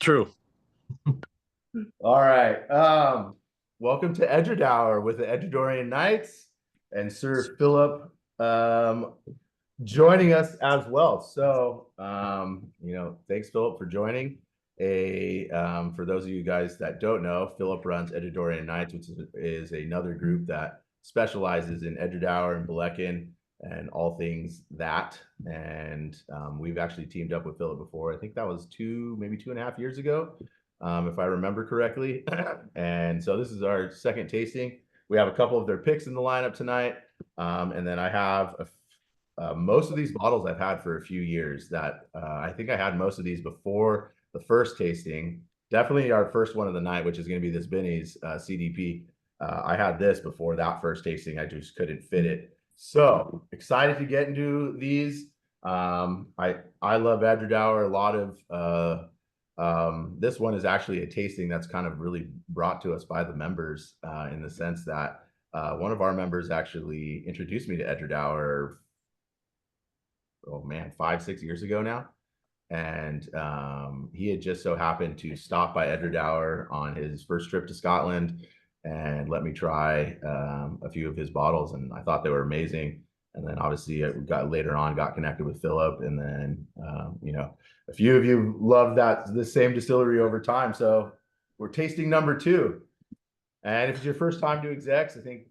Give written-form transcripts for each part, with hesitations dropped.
True. All right. Welcome to Edradour with the Edradourian Knights and Sir Phillip joining us as well. So, thanks, Phillip, for joining. For those of you guys that don't know, Phillip runs Edradourian Knights, which is another group that specializes in Edradour-Ballechin and all things that. And we've actually teamed up with Phillip before. I think that was maybe 2.5 years ago, if I remember correctly. And so this is our second tasting. We have a couple of their picks in the lineup tonight. And then I have most of these bottles I've had for a few years that I think I had most of these before the first tasting. Definitely our first one of the night, which is going to be this Binny's CDP. I had this before that first tasting. I just couldn't fit it. So excited to get into these. I love Edradour. A lot of this one is actually a tasting that's kind of really brought to us by the members, in the sense that one of our members actually introduced me to Edradour, oh man, 5-6 years ago now. And he had just so happened to stop by Edradour on his first trip to Scotland and let me try a few of his bottles, and I thought they were amazing. And then obviously later on got connected with Phillip, and then a few of you love this same distillery over time. So we're tasting number 2. And if it's your first time to execs, I think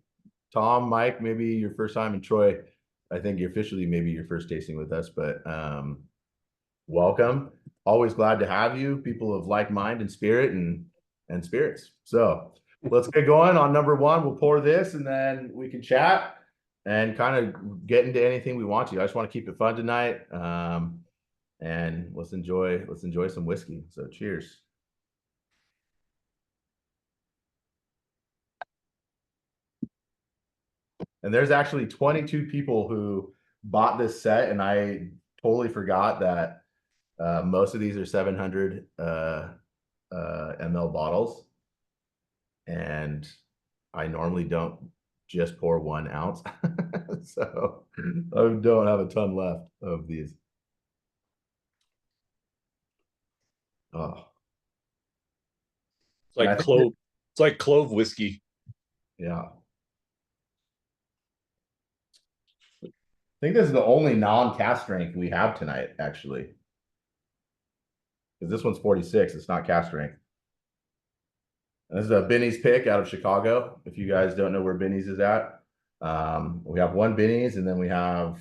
Tom, Mike, maybe your first time, and Troy, I think officially maybe your first tasting with us, but welcome. Always glad to have you, people of like mind and spirit and spirits. So let's get going on number 1. We'll pour this and then we can chat and kind of get into anything we want to. I just want to keep it fun tonight. And let's enjoy some whiskey. So cheers. And there's actually 22 people who bought this set, and I totally forgot that most of these are 700 ml bottles, and I normally don't just pour 1 ounce. So I don't have a ton left of these. Oh, it's like clove. It's like clove whiskey. Yeah. I think this is the only non-cask strength we have tonight, actually. Because this one's 46. It's not cask strength. And this is a Binny's pick out of Chicago. If you guys don't know where Binny's is at, we have 1 Binny's, and then we have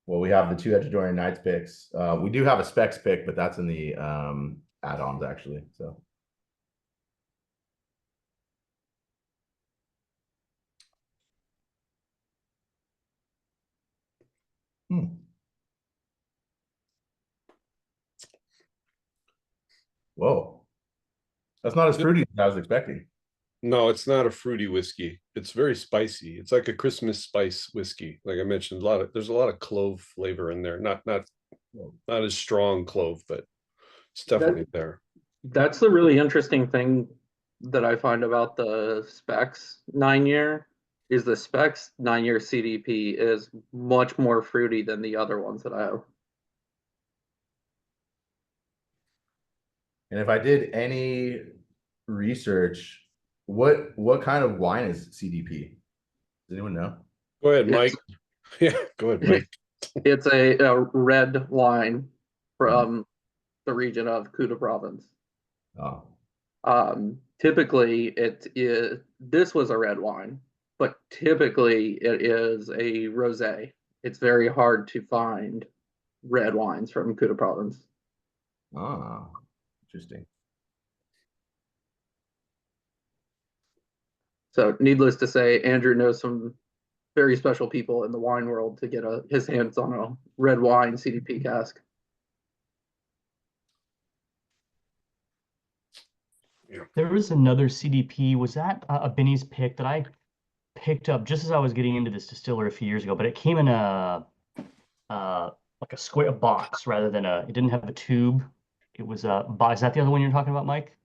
the 2 Edradourian Knights picks. We do have a Specs pick, but that's in the add-ons actually. So. Whoa. That's not as fruity as I was expecting. No, it's not a fruity whiskey. It's very spicy. It's like a Christmas spice whiskey. Like I mentioned, there's a lot of clove flavor in there. Not as strong clove, but it's definitely there. That's the really interesting thing that I find about the Specs 9-year is the Specs 9-year CDP is much more fruity than the other ones that I have. And if I did any research, what kind of wine is CDP? Does anyone know? Go ahead, Mike. Yeah, go ahead, Mike. It's a red wine from the region of Cotes. Oh. Typically, this was a red wine, but typically it is a rosé. It's very hard to find red wines from Cotes. Ah, interesting. So, needless to say, Andrew knows some very special people in the wine world to get his hands on a red wine CDP cask. There was another CDP. Was that a Binny's pick that I picked up just as I was getting into this distiller a few years ago? But it came in like a square box rather than it didn't have a tube. It was a box. Is that the other one you're talking about, Mike?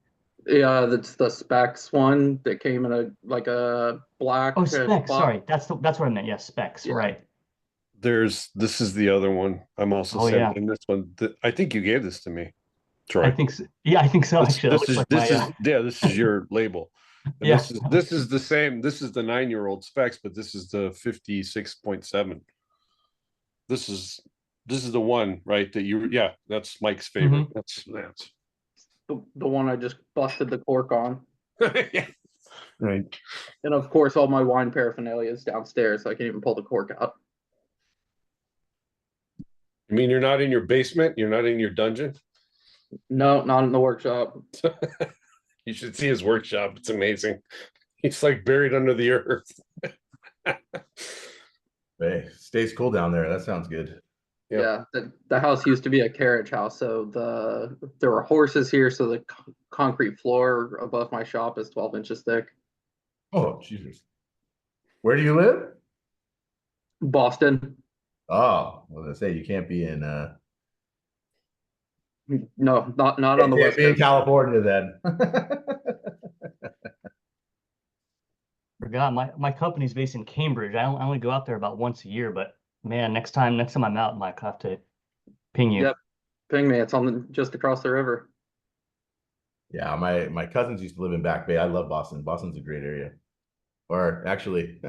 Yeah, that's the Specs one that came in a black. Oh, Specs. Sorry, that's what I meant. Yeah, Specs. Yeah. Right. This is the other one. I'm also sending this one. I think you gave this to me. Troy. I think so. Yeah, I think so. This, Actually, that this looks is like this my, is yeah, this is your label. And yeah. this is the same. This is the 9-year-old specs, but this is the 56.7. This is the one, right? That you yeah, that's Mike's favorite. That's The one I just busted the cork on. yeah. Right. And of course, all my wine paraphernalia is downstairs, so I can't even pull the cork out. You mean you're not in your basement? You're not in your dungeon? No, not in the workshop. You should see his workshop. It's amazing. He's like buried under the earth. Hey, stays cool down there. That sounds good. Yeah, the house used to be a carriage house, so there were horses here, so the concrete floor above my shop is 12 inches thick. Oh, Jesus. Where do you live? Boston. Oh, well, I say you can't be in No, not on the West be in Coast. California then. Forgot my company's based in Cambridge. I only go out there about once a year, but man, next time I'm out, Mike, I'll have to ping you. Yep, ping me. It's just across the river. Yeah, my cousins used to live in Back Bay. I love Boston. Boston's a great area. Or actually,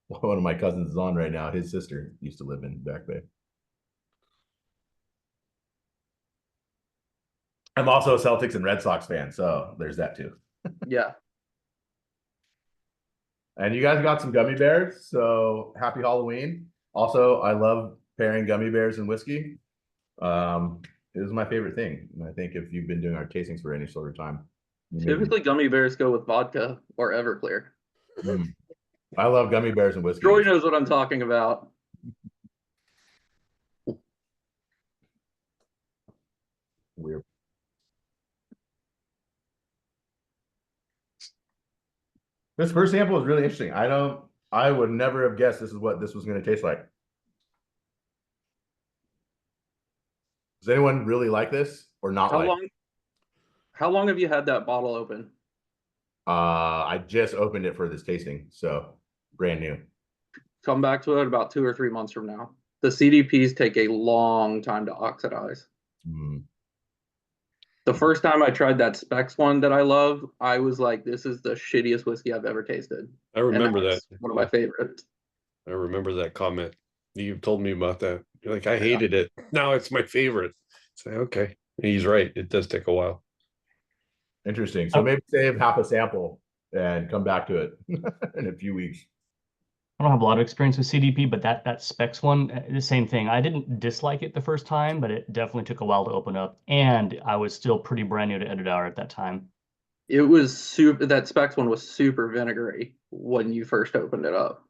one of my cousins is on right now. His sister used to live in Back Bay. I'm also a Celtics and Red Sox fan, so there's that too. Yeah. And you guys got some gummy bears, so happy Halloween. Also, I love pairing gummy bears and whiskey. It is my favorite thing. And I think if you've been doing our tastings for any sort of time. Typically, gummy bears go with vodka or Everclear. I love gummy bears and whiskey. Troy knows what I'm talking about. Weird. This first sample is really interesting. I would never have guessed this is what this was going to taste like. Does anyone really like this or not How long have you had that bottle open? I just opened it for this tasting, so brand new. Come back to it about 2 or 3 months from now. The CDPs take a long time to oxidize. The first time I tried that Specs one that I love, I was like, this is the shittiest whiskey I've ever tasted. I remember that. One of my favorites. I remember that comment. You told me about that. You're like, I hated it. Now it's my favorite. Say, okay. And he's right. It does take a while. Interesting. So maybe save half a sample and come back to it in a few weeks. I don't have a lot of experience with CDP, but that Specs one, the same thing. I didn't dislike it the first time, but it definitely took a while to open up. And I was still pretty brand new to Edradour at that time. It was that Specs one was super vinegary when you first opened it up.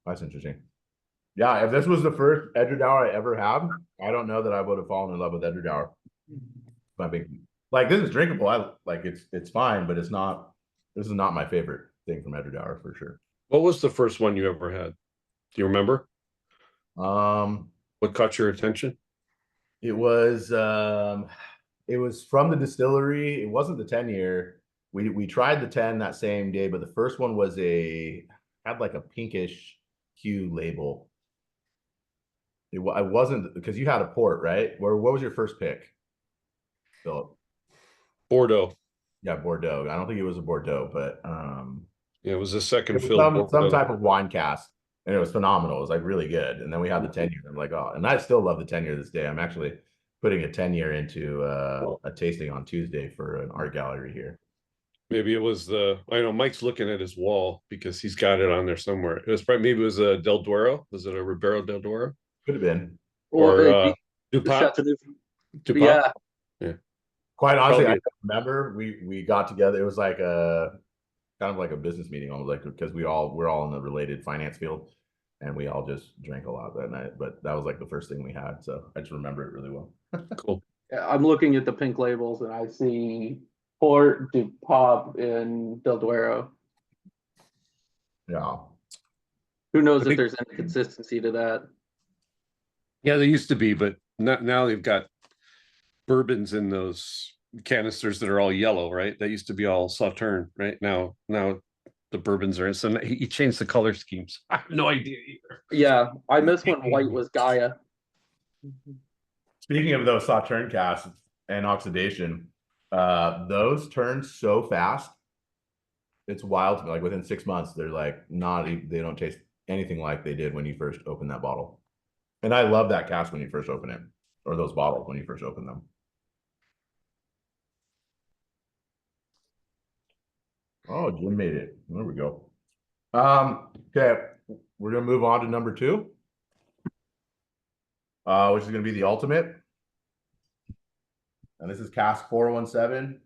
That's interesting. Yeah, if this was the first Edradour I ever had, I don't know that I would have fallen in love with Edradour. Like, this is drinkable. I like it's fine, but this is not my favorite thing from Edradour for sure. What was the first one you ever had? Do you remember? What caught your attention? It was from the distillery. It wasn't the 10-year. We tried the 10 that same day, but the first one had like a pinkish hue label. I wasn't, because you had a port, right? What was your first pick, Philip? Bordeaux. Yeah, Bordeaux. I don't think it was a Bordeaux, but yeah, it was a second fill. Some type of wine cask, and it was phenomenal. It was like really good. And then we had the 10-year. I'm like, oh, and I still love the 10-year this day. I'm actually putting a 10-year into a tasting on Tuesday for an art gallery here. Maybe it was I know Mike's looking at his wall because he's got it on there somewhere. It was maybe it was a Del Duero. Was it a Ribeiro Del Duero? Could have been. Or DuPont. Yeah. Quite honestly, I remember we got together. It was like kind of like a business meeting, almost, like, because we're all in the related finance field, and we all just drank a lot that night. But that was like the first thing we had, so I just remember it really well. Cool. Yeah, I'm looking at the pink labels and I see Port, DuPont, and Del Duero. Yeah. Who knows if there's any consistency to that? Yeah, there used to be, but now they've got bourbons in those canisters that are all yellow, right? That used to be all Sauternes, right? Now the bourbons are in. So he changed the color schemes. I have no idea either. Yeah, I miss when white was Gaia. Speaking of those Sauternes casks and oxidation, those turn so fast. It's wild to me. Like within 6 months, they're like they don't taste anything like they did when you first opened that bottle. And I love that cask when you first open it, or those bottles when you first open them. Oh, Jim made it. There we go. Okay, we're gonna move on to number 2, which is gonna be the ultimate. And this is cask 417,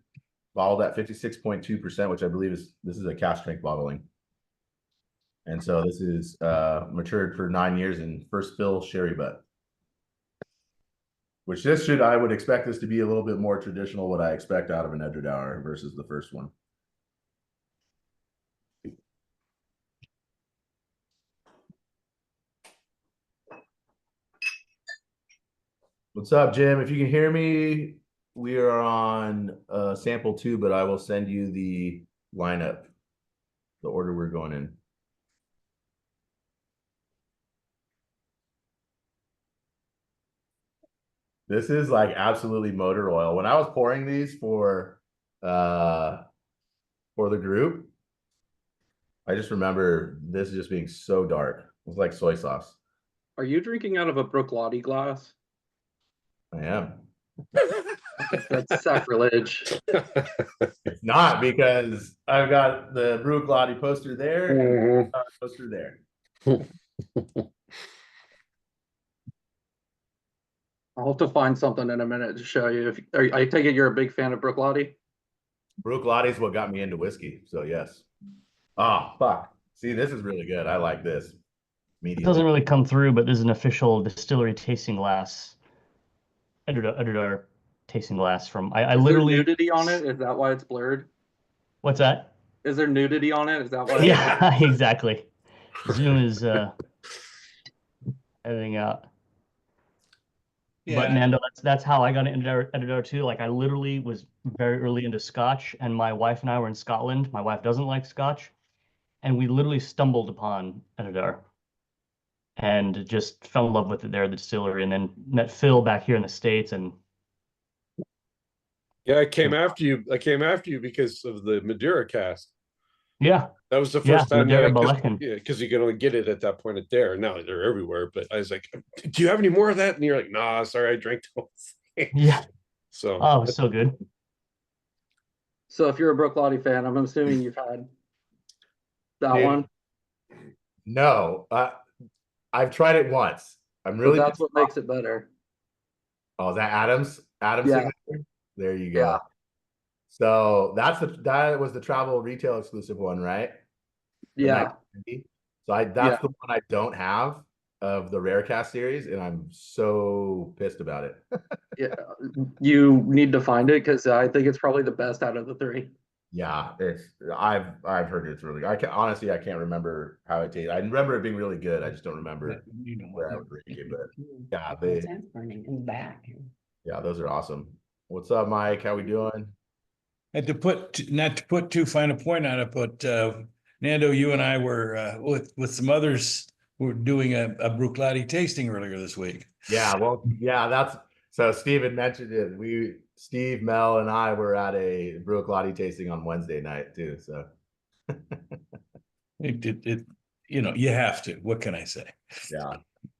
bottled at 56.2%, which I believe this is a cask strength bottling. And so this is matured for 9 years in first fill sherry butt. Which I would expect this to be a little bit more traditional, what I expect out of an Edradour versus the first one. What's up, Jim? If you can hear me, we are on sample 2, but I will send you the lineup, the order we're going in. This is like absolutely motor oil. When I was pouring these for the group, I just remember this just being so dark. It's like soy sauce. Are you drinking out of a Bruichladdich glass? I am. That's sacrilege. It's not, because I've got the Bruichladdich poster there and the poster there. I'll have to find something in a minute to show you. I take it you're a big fan of Bruichladdich? Bruichladdich is what got me into whiskey, so yes. Ah, fuck. See, this is really good. I like this. It doesn't really come through, but there's an official distillery tasting glass. Edradour tasting glass from. I literally. Is there nudity on it? Is that why it's blurred? What's that? Is there nudity on it? Is that why? Yeah, exactly. Zoom is editing out. Yeah. But Nando, that's how I got into Edradour too. Like I literally was very early into Scotch, and my wife and I were in Scotland. My wife doesn't like Scotch, and we literally stumbled upon Edradour and just fell in love with it there at the distillery, and then met Phil back here in the States. And Yeah, I came after you because of the Madeira cask. yeah, That was the first time. Edradour-Ballechin. Yeah, because you can only get it at that point at there. Now they're everywhere. But I was like, "Do you have any more of that?" And you're like, "Nah, sorry, I drank those." Yeah. So Oh, it was so good. So if you're a Bruichladdich fan, I'm assuming you've had that one. No, I've tried it once. I'm really. But that's what makes it better. Oh, is that Adams? Adams Yeah. signature? There you go. Yeah. So that was the travel retail exclusive one, right? The Yeah. 1990. So that's the one I don't have of the Rare Cast series, and I'm so pissed about it. Yeah. You need to find it because I think it's probably the best out of the 3. Yeah, I've heard it's really good. Honestly, I can't remember how it tasted. I remember it being really good. I just don't remember where I would drink it. But yeah, burning in the back. yeah, those are awesome. What's up, Mike? How we doing? And not to put too fine a point on it, but Nando, you and I were with some others who were doing a Bruichladdich tasting earlier this week. Yeah, well, yeah, so Steven mentioned it. Steve, Mel, and I were at a Bruichladdich tasting on Wednesday night too. So you have to. What can I say? yeah.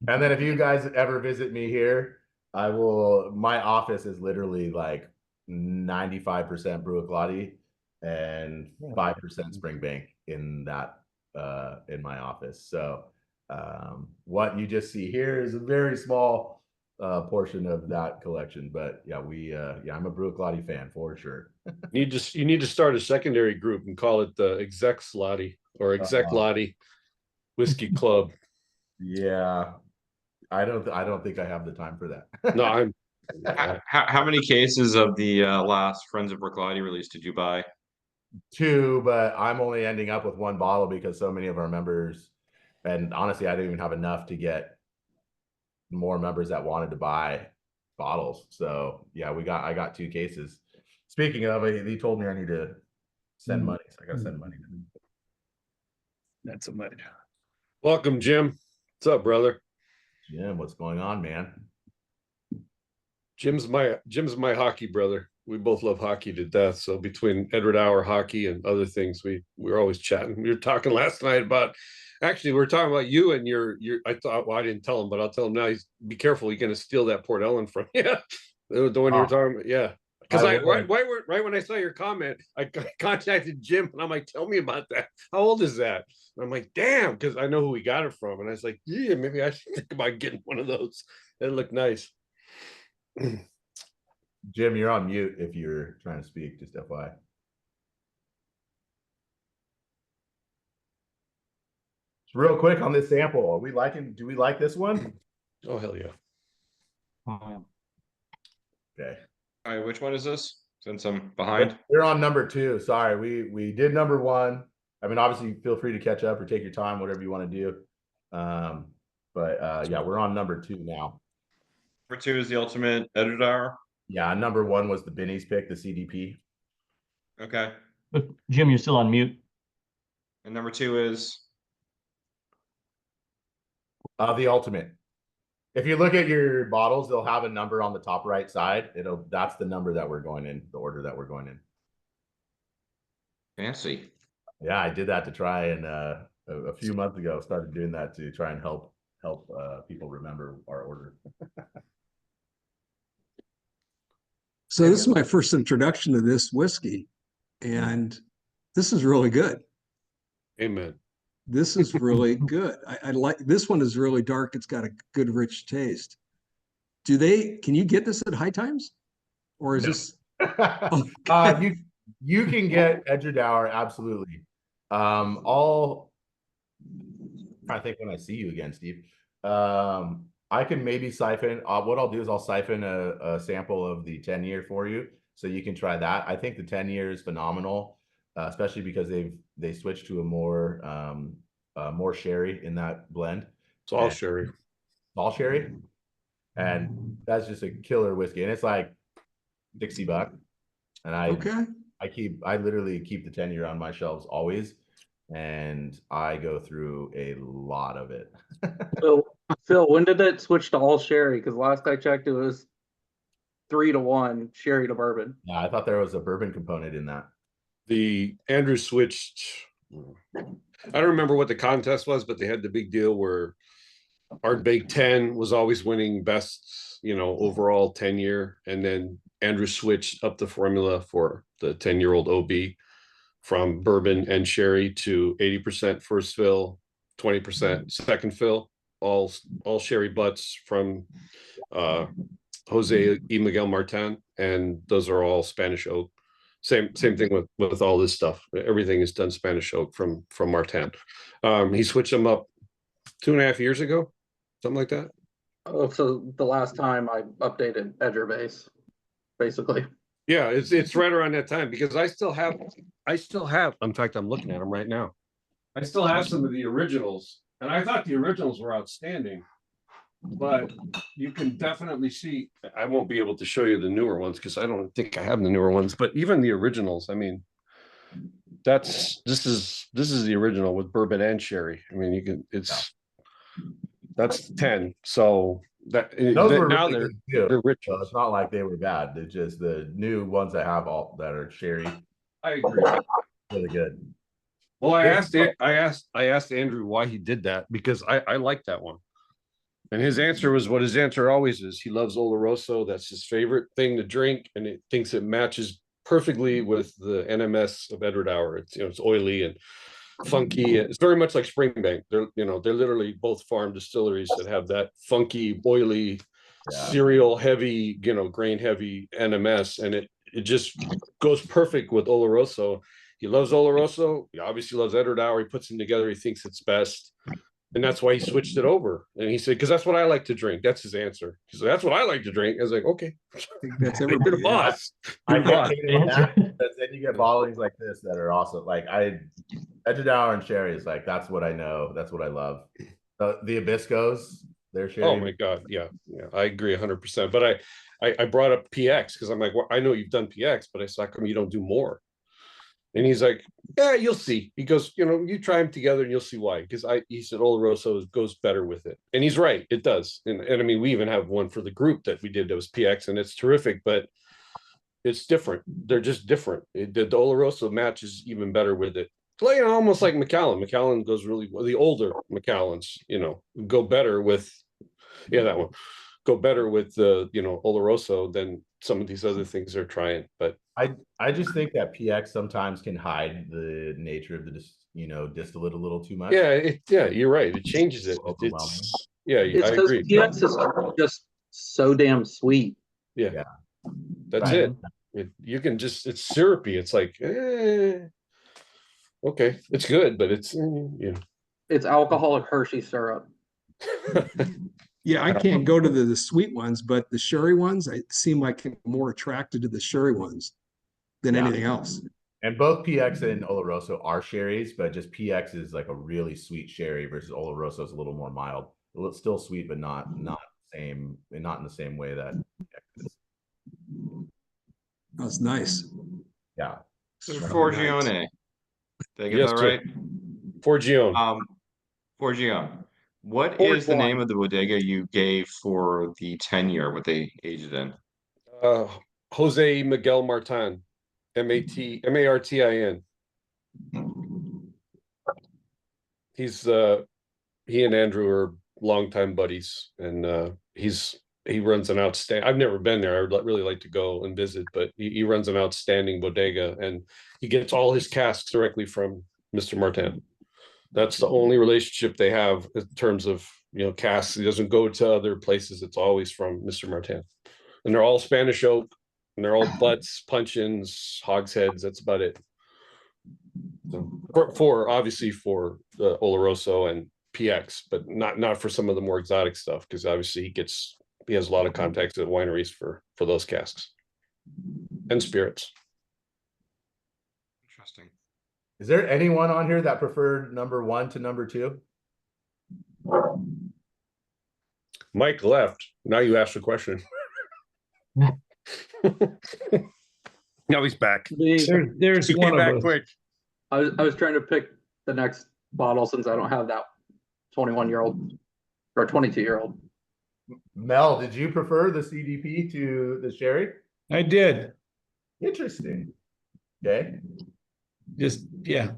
And then if you guys ever visit me here, my office is literally like 95% Bruichladdich and 5% Springbank in my office. So what you just see here is a very small portion of that collection, but yeah, I'm a Bruichladdich fan for sure. you need to start a secondary group and call it the Execs Lottie or Exec Lottie Whiskey Club. Yeah, I don't think I have the time for that. No, How many cases of the last Friends of Bruichladdich release did you buy? 2, but I'm only ending up with 1 bottle because so many of our members, and honestly, I didn't even have enough to get more members that wanted to buy bottles. So yeah, I got 2 cases. Speaking of it, he told me I need to send money, so I gotta send money. Not so much. welcome, Jim. What's up, brother? Jim, what's going on, man? Jim's my hockey brother. We both love hockey to death. So between Edradour hockey and other things, we're always chatting. We were talking last night about, actually, we were talking about you and your. I thought, well, I didn't tell him, but I'll tell him now. Be careful, he's going to steal that Port Ellen from you. The one you were talking about, yeah. Because right when I saw your comment, I contacted Jim and I'm like, tell me about that. How old is that? And I'm like, damn, because I know who we got it from. And I was like, yeah, maybe I should think about getting one of those. It looked nice. Jim, you're on mute if you're trying to speak, just FYI. Real quick on this sample, do we like this one? Oh, hell yeah. Okay. All right, which one is this? Since I'm behind. We're on number 2. Sorry, we did number 1. I mean, obviously, feel free to catch up or take your time, whatever you want to do. Yeah, we're on number 2 now. Number 2 is the ultimate Edradour. Yeah, number 1 was the Binny's pick, the CDP. Okay. But Jim, you're still on mute. And number 2 is the ultimate. If you look at your bottles, they'll have a number on the top right side. That's the number that we're going in, the order that we're going in. fancy. Yeah, I did that to try and a few months ago, started doing that to try and help people remember our order. So this is my first introduction to this whiskey, and this is really good. Amen. This is really good. I like this one. Is really dark. It's got a good rich taste. Can you get this at High Times, or is this? You can get Edradour, absolutely. I think when I see you again, Steve, I can maybe siphon. What I'll do is I'll siphon a sample of the 10-year for you, so you can try that. I think the 10-year is phenomenal, especially because they switched to a more sherry in that blend. It's all sherry. All sherry, and that's just a killer whiskey, and it's like $60. And I literally keep the 10-year on my shelves always, and I go through a lot of it. Phil, when did it switch to all sherry? Because last I checked, it was 3-1 sherry to bourbon. Yeah, I thought there was a bourbon component in that. The Andrew switched. I don't remember what the contest was, but they had the big deal where Art Bake 10 was always winning best, overall 10-year, and then Andrew switched up the formula for the 10-year-old OB from bourbon and sherry to 80% first fill, 20% second fill, all sherry butts from Jose y Miguel Martin, and those are all Spanish oak. Same thing with all this stuff. Everything is done Spanish oak from Martin. He switched them up 2.5 years ago, something like that. Oh, so the last time I updated Edger base, basically. Yeah, it's right around that time, because I still have. In fact, I'm looking at them right now. I still have some of the originals, and I thought the originals were outstanding. But you can definitely see. I won't be able to show you the newer ones because I don't think I have the newer ones. But even the originals, I mean, this is the original with bourbon and sherry. I mean, that's 10. So Those were now really they're rich. So it's not like they were bad. It's just the new ones I have all that are sherry. I agree. Really good. Well, I asked Andrew why he did that, because I like that one. And his answer was what his answer always is. He loves Oloroso. That's his favorite thing to drink, and it thinks it matches perfectly with the NMS of Edradour. It's oily and funky. It's very much like Springbank. They're literally both farm distilleries that have that funky, oily, cereal heavy, grain heavy NMS, and it just goes perfect with Oloroso. He loves Oloroso. He obviously loves Edradour. He puts them together. He thinks it's best. And that's why he switched it over. And he said, because that's what I like to drink. That's his answer. He said, that's what I like to drink. I was like, okay. That's You're the boss. I can't take it back, because then you get bottlings like this that are also like Edradour and sherry is like, that's what I know. That's what I love. The Hibiscos, they're sherry. Oh my God. Yeah. I agree 100%. But I brought up PX because I'm like, well, I know you've done PX, but I said, how come you don't do more? And he's like, yeah, you'll see. He goes, you try them together and you'll see why. Because he said Oloroso goes better with it. And he's right, it does. And I mean, we even have one for the group that we did that was PX, and it's terrific, but it's different. They're just different. The Oloroso matches even better with it. Like, almost like Macallan. Macallan goes really well. The older Macallans, go better with, that one. Go better with the, Oloroso than some of these other things they're trying. But I just think that PX sometimes can hide the nature of the distillate a little too much. Yeah, you're right. It changes it. Overwhelming. It's I because agree. PX is just so damn sweet. Yeah. That's Right. it. You can just, it's syrupy. It's like, okay, it's good, but it's, It's alcoholic Hershey syrup. Yeah, I can't go to the sweet ones, but the sherry ones, I seem like I'm more attracted to the sherry ones than anything else. And both PX and Oloroso are sherries, but just PX is like a really sweet sherry versus Oloroso is a little more mild. It's still sweet, but not in the same way that PX is. That's nice. Yeah. Forgione. Did I get Yes, that sir. right? Forgione. Forgione. What is the name of the bodega you gave for the 10-year, what they aged in? Jose Miguel Martin, Martin. He and Andrew are longtime buddies, and he runs an outstanding. I've never been there. I would really like to go and visit, but he runs an outstanding bodega, and he gets all his casks directly from Mr. Martin. That's the only relationship they have in terms of casks. He doesn't go to other places. It's always from Mr. Martin, and they're all Spanish oak, and they're all butts, puncheons, hogsheads. That's about it. So obviously for the Oloroso and PX, but not for some of the more exotic stuff, because obviously he has a lot of contacts at wineries for those casks and spirits. Interesting. Is there anyone on here that preferred number 1 to number 2? Mike left. Now you asked the question. Now he's back. There's He one came back of us. quick. I was trying to pick the next bottle since I don't have that 21-year-old or 22-year-old. Mel, did you prefer the CDP to the sherry? I did. Interesting. Okay. Just, yeah.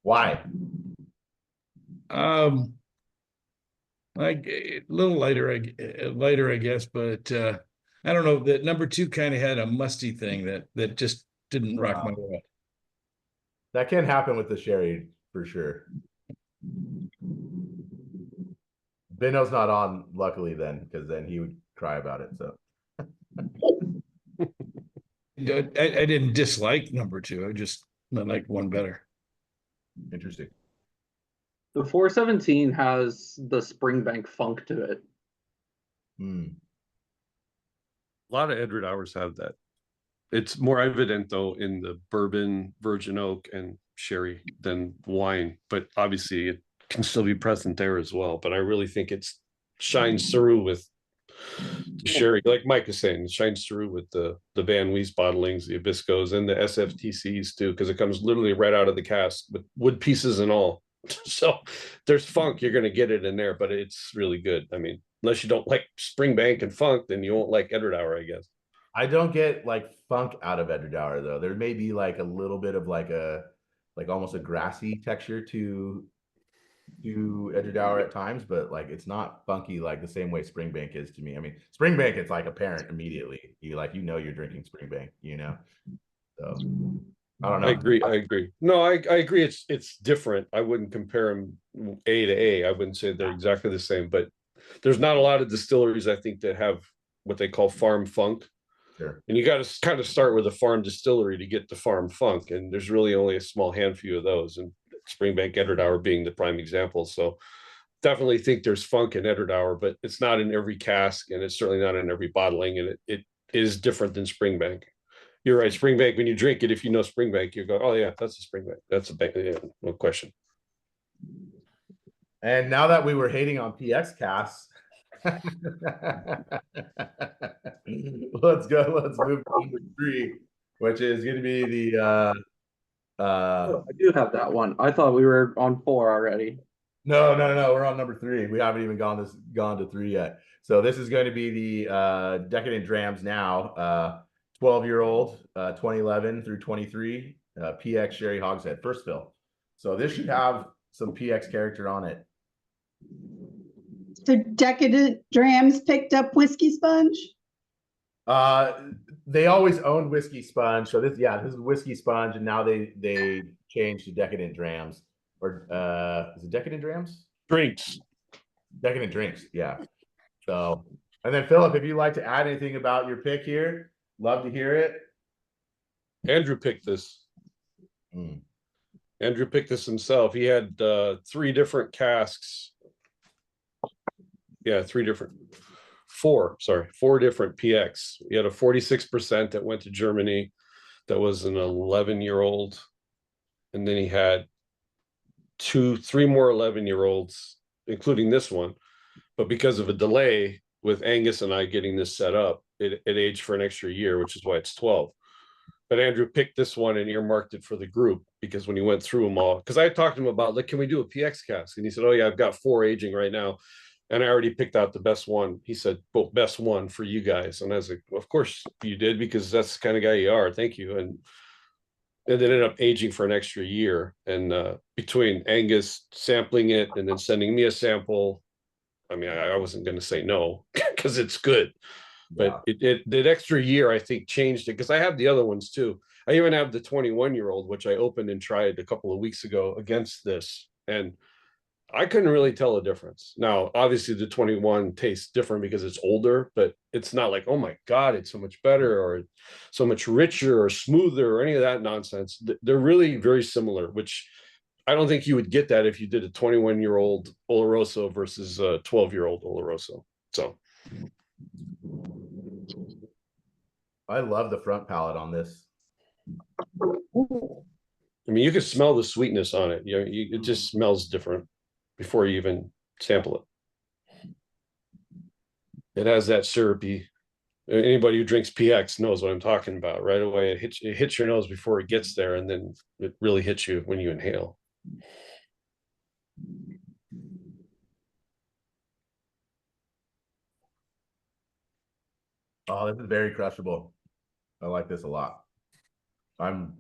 Why? Like a little lighter, I guess, but I don't know. That number 2 kind of had a musty thing that just didn't rock my world. That can happen with the sherry for sure. Benno's not on, luckily, then, because then he would cry about it. So I didn't dislike number 2. I liked one better. interesting. The 417 has the Springbank funk to it. Hmm. A lot of Edradours have that. It's more evident though in the bourbon, virgin oak, and sherry than wine, but obviously it can still be present there as well. But I really think it shines through with the sherry, like Mike is saying, it shines through with the Van Wees bottlings, the Abiscos, and the SFTCs too, because it comes literally right out of the cask with wood pieces and all. So there's funk, you're going to get it in there, but it's really good. I mean, unless you don't like Springbank and funk, then you won't like Edradour, I guess. I don't get like funk out of Edradour though. There may be like a little bit of like almost a grassy texture to Edradour at times, but like it's not funky like the same way Springbank is to me. I mean, Springbank, it's like apparent immediately. You're drinking Springbank, So I don't know. I agree. No, I agree. It's different. I wouldn't compare them A to A. I wouldn't say they're exactly the same, but there's not a lot of distilleries, I think, that have what they call farm funk. Sure. And you got to kind of start with a farm distillery to get the farm funk. And there's really only a small handful of those. And Springbank Edradour being the prime example. So definitely think there's funk in Edradour, but it's not in every cask, and it's certainly not in every bottling. And it is different than Springbank. You're right. Springbank, when you drink it, if you know Springbank, you go, oh yeah, that's a Springbank. That's a bank. Yeah, no question. And now that we were hating on PX casks, let's move to number 3, which is going to be the Oh, I do have that one. I thought we were on 4 already. No, we're on number 3. We haven't even gone to 3 yet. So this is going to be the Decadent Drams now. 12-year-old, 2011 through 23, PX Sherry Hogshead, first fill. So this should have some PX character on it. So Decadent Drams picked up WhiskySponge? They always owned WhiskySponge. So this is WhiskySponge, and now they changed to Decadent Drams. Or is it Decadent Drams? Drinks. Decadent Drinks, yeah. So, and then Philip, if you'd like to add anything about your pick here, love to hear it. Andrew picked this. Andrew picked this himself. He had 3 different casks. Yeah, 4 different PX. He had a 46% that went to Germany. That was an 11-year-old. And then he had 3 more 11-year-olds, including this one. But because of a delay with Angus and I getting this set up, it aged for an extra year, which is why it's 12. But Andrew picked this one and earmarked it for the group, because when he went through them all, because I talked to him about, like, can we do a PX cask? And he said, oh yeah, I've got 4 aging right now. And I already picked out the best one. He said, well, best one for you guys. And I was like, well, of course you did, because that's the kind of guy you are. Thank you. And it ended up aging for an extra year. And between Angus sampling it and then sending me a sample, I mean, I wasn't going to say no, because it's good. But that extra year, I think, changed it, because I have the other ones too. I even have the 21-year-old, which I opened and tried a couple of weeks ago against this. And I couldn't really tell a difference. Now, obviously, the 21 tastes different because it's older, but it's not like, oh my God, it's so much better or so much richer or smoother or any of that nonsense. They're really very similar, which I don't think you would get that if you did a 21-year-old Oloroso versus a 12-year-old Oloroso. So I love the front palate on this. I mean, you can smell the sweetness on it. It just smells different before you even sample it. It has that syrupy. Anybody who drinks PX knows what I'm talking about. Right away, it hits your nose before it gets there, and then it really hits you when you inhale. Oh, this is very crushable. I like this a lot. I'm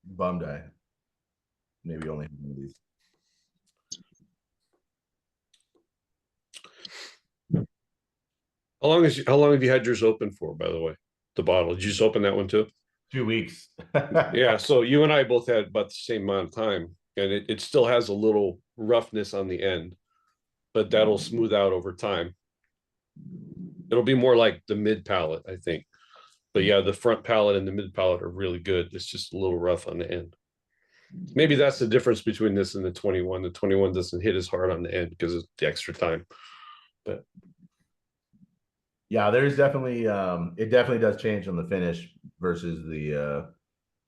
bummed I maybe only have one of these. How long have you had yours open for, by the way? The bottle. Did you just open that one too? 2 weeks. Yeah, so you and I both had about the same amount of time, and it still has a little roughness on the end, but that'll smooth out over time. It'll be more like the mid palate, I think. But yeah, the front palate and the mid palate are really good. It's just a little rough on the end. Maybe that's the difference between this and the 21. The 21 doesn't hit as hard on the end because of the extra time. But yeah, there's definitely it definitely does change on the finish versus the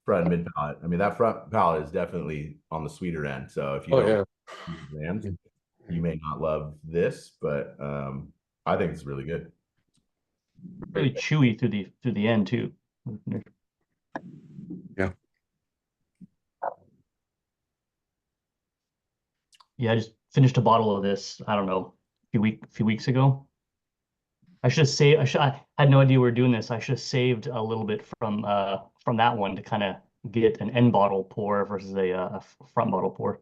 front and mid palate. I mean, that front palate is definitely on the sweeter end. So if you don't use Rams, you may not love this, but I think it's really good. Really chewy through the end too. Yeah. Yeah, I just finished a bottle of this, I don't know, a few weeks ago. I had no idea we were doing this. I should have saved a little bit from that one to kind of get an end bottle pour versus a front bottle pour.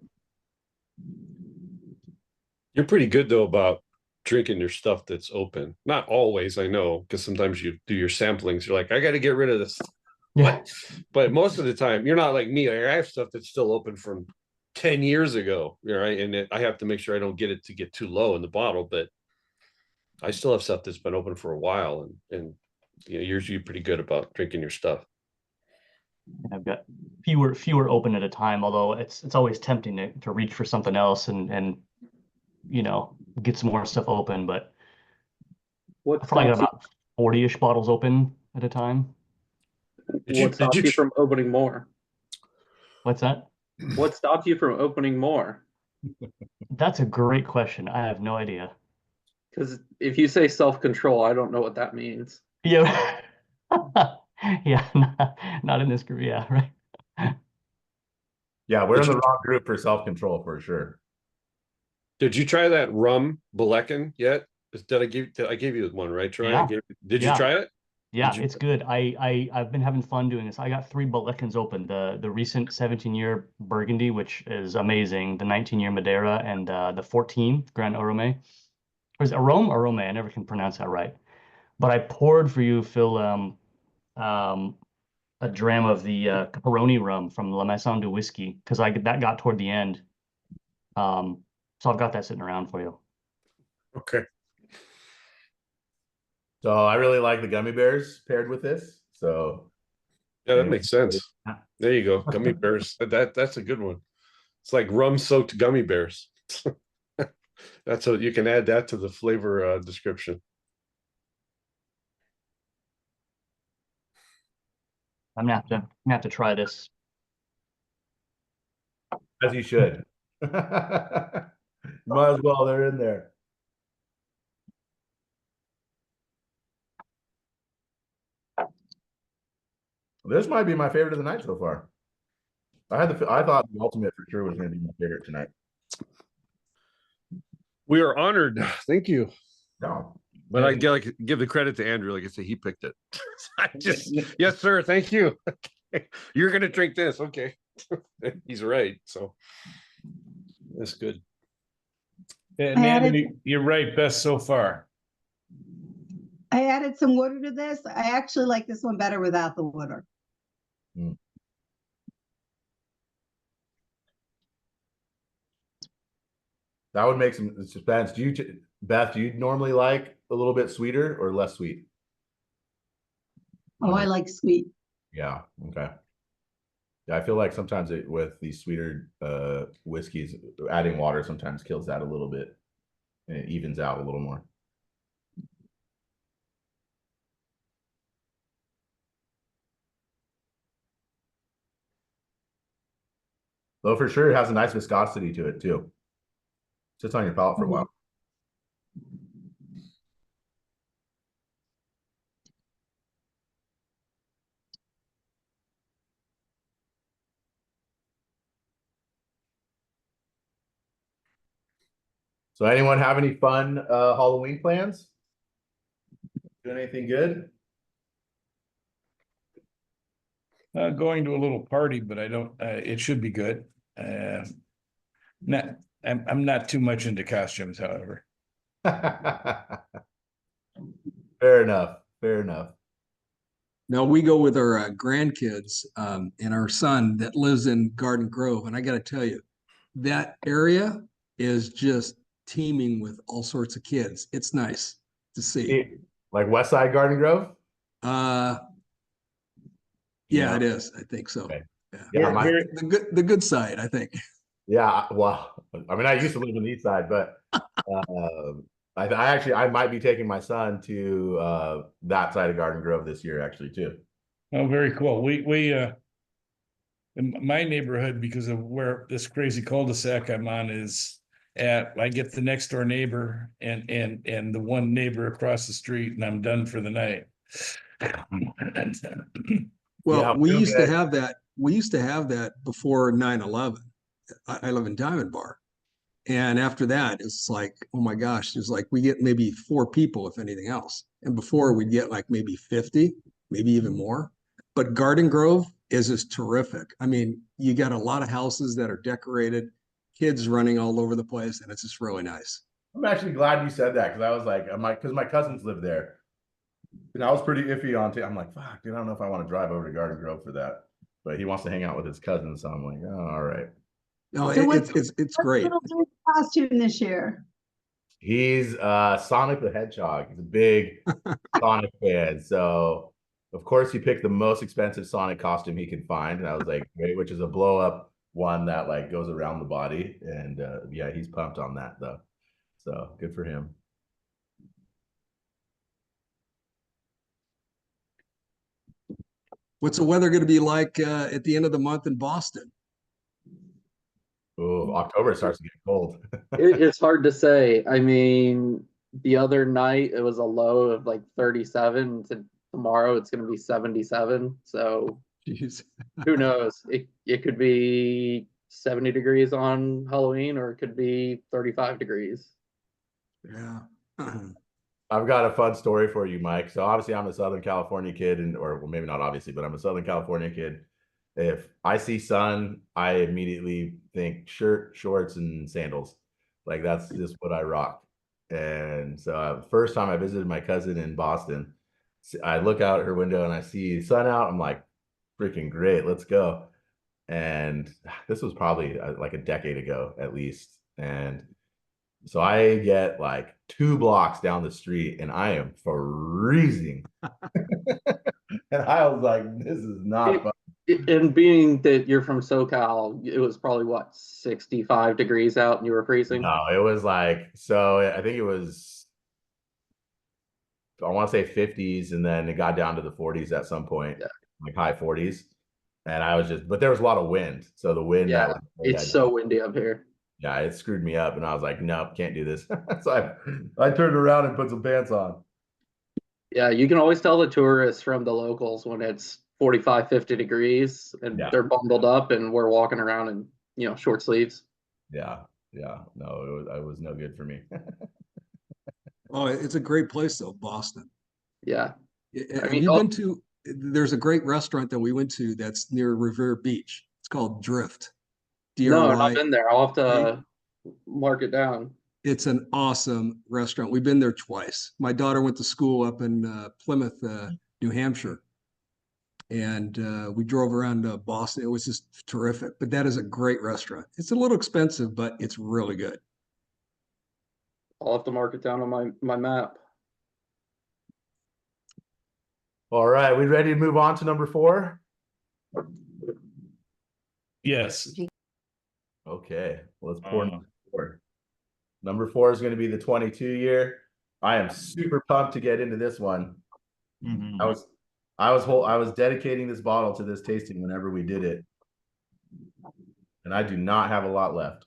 You're pretty good though about drinking your stuff that's open. Not always, I know, because sometimes you do your samplings. You're like, I got to get rid of this. Yeah. But most of the time, you're not like me. Like, I have stuff that's still open from 10 years ago, right? And I have to make sure I don't get it to get too low in the bottle. But I still have stuff that's been open for a while, and you know, you're usually pretty good about drinking your stuff. I've got fewer open at a time, although it's always tempting to reach for something else and you know, get some more stuff open, but I probably got about 40-ish bottles open at a time. What stops you from opening more? What's that? What stops you from opening more? That's a great question. I have no idea. Because if you say self-control, I don't know what that means. Yeah. Yeah, not in this group. Yeah, right. Yeah, we're Did in the you- wrong group for self-control for sure. Did you try that rum Ballechin yet? I gave you one, right, Troy? Yeah. Did you Yeah. try it? Yeah, you- it's good. I've been having fun doing this. I got 3 Ballecchins open. The recent 17-year Burgundy, which is amazing, the 19-year Madeira, and the 14 Grand Arome. Or is it Arome or Arome? I never can pronounce that right. But I poured for you, Phil, a dram of the Caperoni rum from La Maison de Whiskey because that got toward the end. So I've got that sitting around for you. Okay. So I really like the gummy bears paired with this. So Yeah, that makes sense. There you go. Gummy bears. That's a good one. It's like rum soaked gummy bears. You can add that to the flavor description. I'm gonna have to try this. as you should. Might as well, they're in there. This might be my favorite of the night so far. I thought the ultimate for sure was going to be my favorite tonight. We are honored. Thank you. No, But I give the credit to Andrew. Like I say, he picked it. Yes, sir. Thank you. You're gonna drink this, okay? He's right. So that's good. Nando, you're right. Best so far. I added some water to this. I actually like this one better without the water. that would make some suspense. Beth? Do you normally like a little bit sweeter or less sweet? Oh, I like sweet. Yeah. Okay. Yeah, I feel like sometimes with these sweeter whiskeys, adding water sometimes kills that a little bit, and it evens out a little more. Though for sure, it has a nice viscosity to it too. Sits on your palate for a while. So anyone have any fun Halloween plans? Doing anything good? Going to a little party, but I don't. It should be good. I'm not too much into costumes, however. Fair enough. Fair enough. Now we go with our grandkids and our son that lives in Garden Grove. And I got to tell you, that area is just teeming with all sorts of kids. It's nice to see. Like West Side Garden Grove? Yeah, it is. I think so. Okay. Yeah, Yeah, the good side, I think. Yeah, well, I mean, I used to live on the east side, but I might be taking my son to that side of Garden Grove this year, actually, too. Oh, very cool. We in my neighborhood, because of where this crazy cul-de-sac I'm on is at, I get the next door neighbor and the one neighbor across the street, and I'm done for the night. Well, Yeah, we we'll used to get- have that. We used to have that before 9/11. I live in Diamond Bar. And after that, it's like, oh my gosh, it's like we get maybe 4 people, if anything else. And before we'd get like maybe 50, maybe even more. But Garden Grove is just terrific. I mean, you got a lot of houses that are decorated, kids running all over the place, and it's just really nice. I'm actually glad you said that because I was like, because my cousins live there. And I was pretty iffy on it. I'm like, fuck, dude, I don't know if I want to drive over to Garden Grove for that. But he wants to hang out with his cousins. So I'm like, oh, all right. No, So it's great. What's little dude's costume this year? He's Sonic the Hedgehog. He's a big Sonic fan. So of course he picked the most expensive Sonic costume he could find. And I was like, great, which is a blow up one that like goes around the body. And yeah, he's pumped on that though. So good for him. What's the weather going to be like at the end of the month in Boston? Oh, October starts to get cold. It's hard to say. I mean, the other night it was a low of like 37. Tomorrow it's going to be 77. So Jeez. who knows? It could be 70 degrees on Halloween, or it could be 35 degrees. Yeah. I've got a fun story for you, Mike. So obviously I'm a Southern California kid, or well, maybe not obviously, but I'm a Southern California kid. If I see sun, I immediately think shirt, shorts, and sandals. Like that's just what I rock. And so the first time I visited my cousin in Boston, I look out her window and I see sun out. I'm like, freaking great, let's go. And this was probably like a decade ago at least. And so I get like 2 blocks down the street and I am freezing. And I was like, this is not fun. And being that you're from SoCal, it was probably what, 65 degrees out and you were freezing? No, it was like, so I think it was, I want to say 50s, and then it got down to the 40s at some point, like high 40s. And I was just, but there was a lot of wind. So the wind, it's so windy up here. Yeah, it screwed me up. And I was like, nope, can't do this. So I turned around and put some pants on. Yeah, you can always tell the tourists from the locals when it's 45, 50 degrees and they're bundled up and we're walking around in, you know, short sleeves. Yeah. No, it was no good for me. Oh, it's a great place though, Boston. Yeah. Have you been to, there's a great restaurant that we went to that's near Revere Beach. It's called Drift. No, I've not been there. I'll have to mark it down. It's an awesome restaurant. We've been there twice. My daughter went to school up in Plymouth, New Hampshire. And we drove around Boston. It was just terrific. But that is a great restaurant. It's a little expensive, but it's really good. I'll have to mark it down on my map. All right, we ready to move on to number 4? Yes. Okay, let's pour number 4. Number 4 is going to be the 22 year. I am super pumped to get into this one. Mm-hmm. I was dedicating this bottle to this tasting whenever we did it, and I do not have a lot left.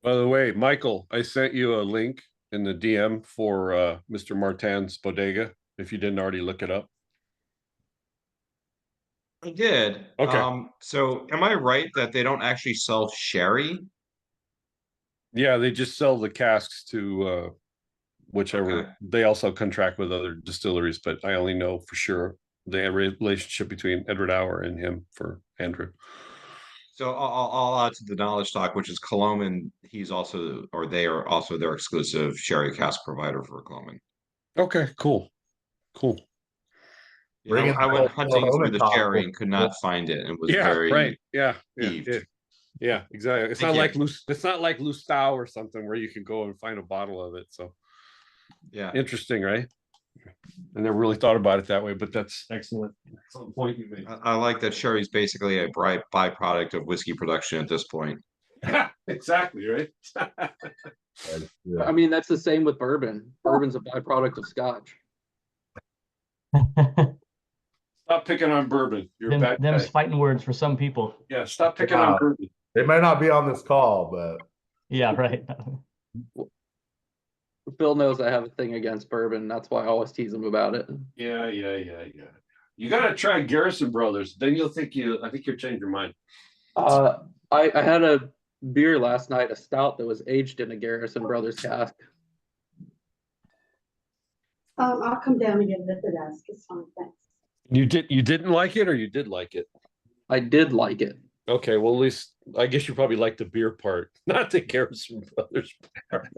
By the way, Michael, I sent you a link in the DM for Mr. Martin's bodega, if you didn't already look it up. I did. Okay. So am I right that they don't actually sell sherry? Yeah, they just sell the casks to whichever. Okay. They also contract with other distilleries, but I only know for sure the relationship between Edradour and him for Andrew. So I'll add to the knowledge talk, which is Coloman. He's also, or they are also their exclusive sherry cask provider for Coloman. Okay, cool. Yeah, I went hunting through the sherry and could not find it, and was very right. Yeah, peeved. Yeah, exactly. It's not like Lustau or something where you can go and find a bottle of it. So yeah, interesting, right? I never really thought about it that way, but that's excellent. Excellent point you made. I like that sherry is basically a byproduct of whiskey production at this point. Exactly, right? I mean, that's the same with bourbon. Bourbon's a byproduct of Scotch. Stop picking on bourbon. You're a bad guy. Them's fighting words for some people. Yeah, stop picking on bourbon. They might not be on this call, but Yeah, right. Phil knows I have a thing against bourbon. That's why I always tease him about it. Yeah. You gotta try Garrison Brothers. Then I think you'll change your mind. I had a beer last night, a stout that was aged in a Garrison Brothers cask. I'll come down and get it at the desk. It's fine, thanks. You didn't like it, or you did like it? I did like it. Okay, well, at least I guess you probably like the beer part, not the Garrison Brothers part.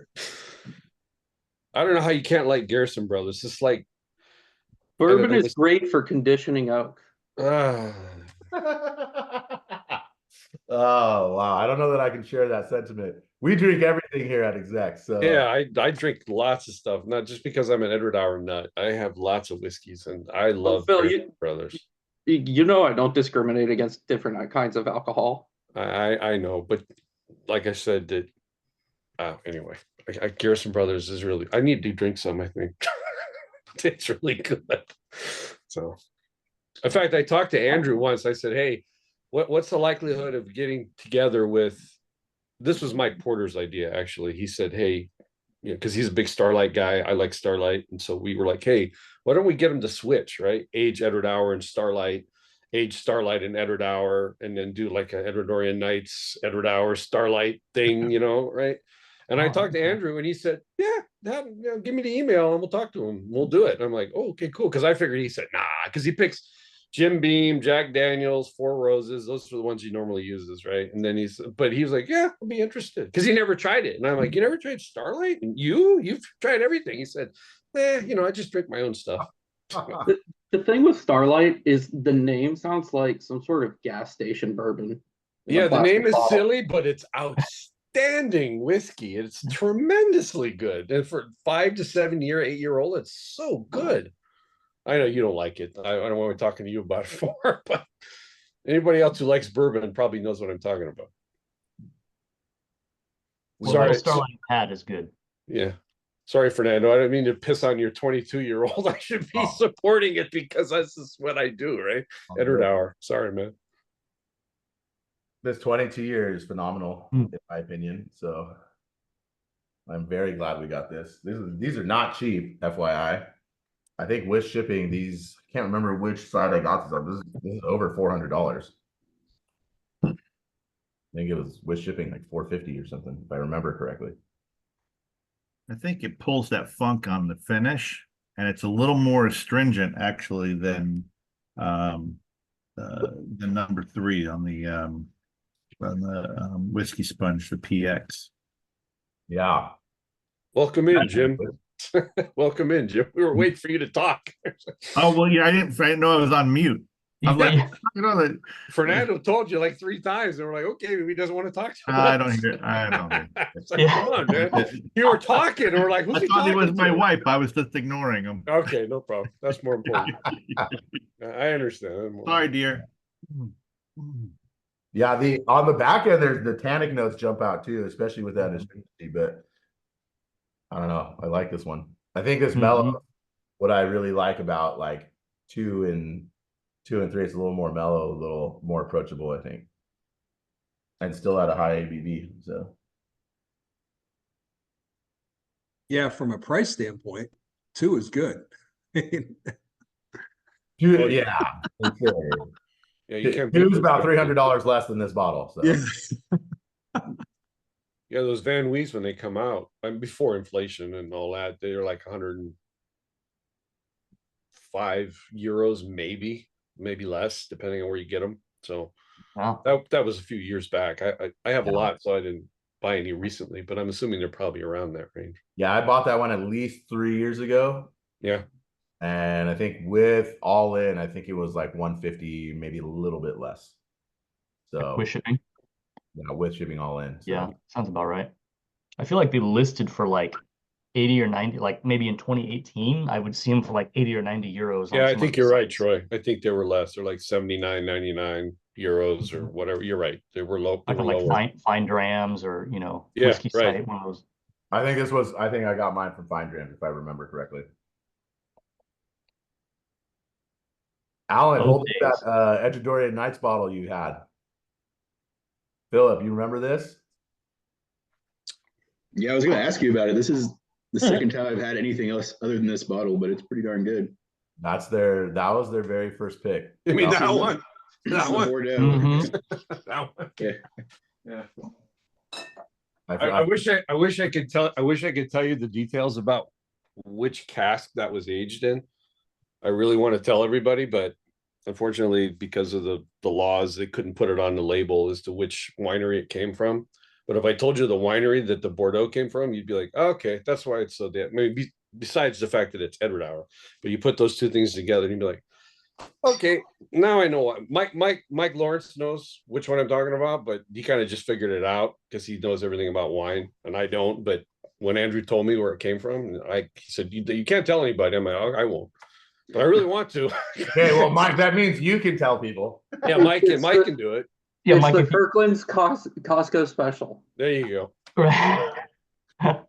I don't know how you can't like Garrison Brothers. It's like bourbon is great for conditioning oak. Oh wow, I don't know that I can share that sentiment. We drink everything here at Exec. So yeah, I drink lots of stuff, not just because I'm an Edradour nut. I have lots of whiskeys, and I love Phil, Brothers. You know I don't discriminate against different kinds of alcohol. I know, but like I said, that anyway, Garrison Brothers is really. I need to drink some. I think it's really good. So, in fact, I talked to Andrew once. I said, "Hey, what's the likelihood of getting together with?" This was Mike Porter's idea, actually. He said, "Hey, you know, because he's a big Starlight guy. I like Starlight, and so we were like, hey, why don't we get him to switch, right? Age Edradour and Starlight, age Starlight and Edradour, and then do like a Edradourian Nights, Edradour Starlight thing, right? And I talked to Andrew, and he said, "Yeah, give me the email, and we'll talk to him. We'll do it." And I'm like, "Oh, okay, cool." Because I figured he said, "Nah," because he picks Jim Beam, Jack Daniels, Four Roses. Those are the ones he normally uses, right? And then he was like, "Yeah, I'll be interested," because he never tried it. And I'm like, "You never tried Starlight? And you've tried everything." He said, I just drink my own stuff. The thing with Starlight is the name sounds like some sort of gas station bourbon. Yeah, the name is silly, but it's outstanding whiskey. It's tremendously good. And for 5 to 7 year, 8-year-old, it's so good. I know you don't like it. I don't want to be talking to you about it for, but anybody else who likes bourbon probably knows what I'm talking about. Well, Sorry, Starlight Pad is good. Yeah. Sorry, Fernando. I don't mean to piss on your 22-year-old. I should be supporting it because this is what I do, right? Edradour. Sorry, man. This 22 years is phenomenal, in my opinion. So I'm very glad we got this. These are not cheap, FYI. I think with shipping, these, I can't remember which side I got this on. This is over $400. I think it was with shipping like $450 or something, if I remember correctly. I think it pulls that funk on the finish, and it's a little more astringent actually than the number 3 on the WhiskySponge, the PX. Yeah. Welcome in, Jim. Welcome in, Jim. We were waiting for you to talk. Oh well, yeah, I didn't know I was on mute. I'm like, Fernando told you like 3 times, and we're like, okay, maybe he doesn't want to talk to us. I don't hear. I don't hear. It's like, come on, man. You were talking, and we're like, who's I he thought talking he was my to? wife. I was just ignoring him. Okay, no problem. That's more important. I understand. Sorry, dear. Yeah, on the back end, there's the tannic notes jump out too, especially with that astringency. But I don't know. I like this one. I think this mellow. What I really like about like 2 and 3, it's a little more mellow, a little more approachable, I think, and still at a high ABV. So, Yeah, from a price standpoint, 2 is good. yeah, Yeah, you can't. Two's about $300 less than this bottle. So. Yeah, those Van Wees when they come out, before inflation and all that, they're like 105 euros, maybe less, depending on where you get them. So Wow. that was a few years back. I have a lot, so I didn't buy any recently, but I'm assuming they're probably around that range. Yeah, I bought that one at least 3 years ago. Yeah. And I think with all in, I think it was like 150, maybe a little bit less. So With shipping? Yeah, with shipping all in. So. Yeah, sounds about right. I feel like they listed for like 80 or 90, like maybe in 2018, I would see them for like 80 or 90 euros. Yeah, I think you're right, Troy. I think they were less. They're like 79.99 euros or whatever. You're right. They were low. They were like fine drams or yeah, whiskey right. site, one of those. I think I got mine from Fine Dram, if I remember correctly. Alan, hold up that Edradourian Nights bottle you had. Philip, you remember this? Yeah, I was going to ask you about it. This is the second time I've had anything else other than this bottle, but it's pretty darn good. That was their very first pick. I mean, that one. That one. That one. Yeah. I wish I could tell you the details about which cask that was aged in. I really want to tell everybody, but unfortunately, because of the laws, they couldn't put it on the label as to which winery it came from. But if I told you the winery that the Bordeaux came from, you'd be like, oh, okay, that's why it's so damn. Maybe besides the fact that it's Edradour, but you put those 2 things together, and you'd be like, okay, now I know what Mike Lawrence knows which one I'm talking about, but he kind of just figured it out because he knows everything about wine, and I don't. But when Andrew told me where it came from, he said, you can't tell anybody. I'm like, oh, I won't. But I really want to. Okay, well, Mike, that means you can tell people. Yeah, Mike can do it. Yeah, Mike, the Kirkland's Costco special. There you go. I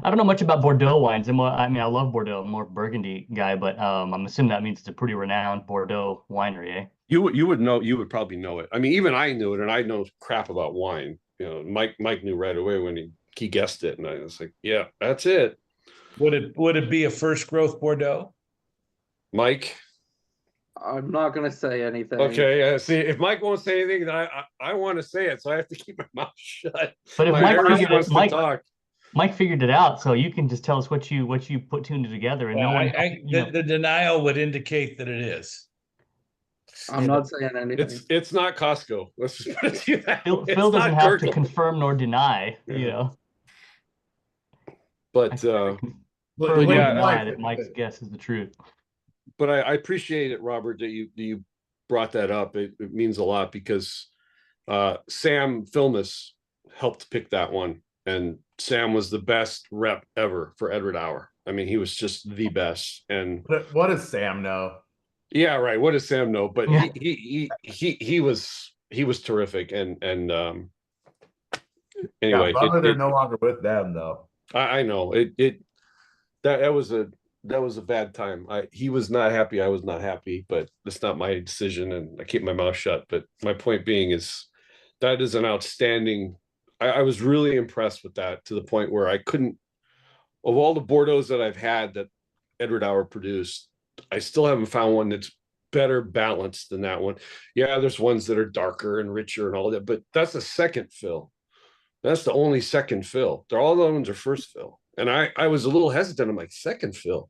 don't know much about Bordeaux wines. I love Bordeaux. I'm more Burgundy guy, but I'm assuming that means it's a pretty renowned Bordeaux winery, eh? You would know. You would probably know it. I mean, even I knew it, and I know crap about wine. Mike knew right away when he guessed it, and I was like, yeah, that's it. Would it be a first growth Bordeaux? Mike, I'm not gonna say anything. Okay, see, if Mike won't say anything, then I want to say it, so I have to keep my mouth shut. But if My Mike Irish figured wants it, to Mike, talk. Mike figured it out, so you can just tell us what you put tuned together, and Well, no one, the denial would indicate that it is. I'm not saying anything. It's not Costco. Let's just put it to you that Phil, way. Phil It's doesn't not have to Gurgle. confirm nor deny, you know. But Confirm But nor yeah, deny that Mike's guess is the truth. but I appreciate it, Robert, that you brought that up. It means a lot because Sam Filmus helped pick that one, and Sam was the best rep ever for Edradour. I mean, he was just the best. And What does Sam know? yeah, right. What does Sam know? But Yeah. he was terrific. And Yeah, anyway, brother, they're no longer with them though. I know that was a bad time. He was not happy. I was not happy, but it's not my decision, and I keep my mouth shut. But my point being is that is an outstanding. I was really impressed with that, to the point where I couldn't, of all the Bordeaux's that I've had that Edradour produced, I still haven't found one that's better balanced than that one. Yeah, there's ones that are darker and richer and all that, but that's a second fill. That's the only second fill. They're all the ones are first fill. And I was a little hesitant. I'm like, second fill.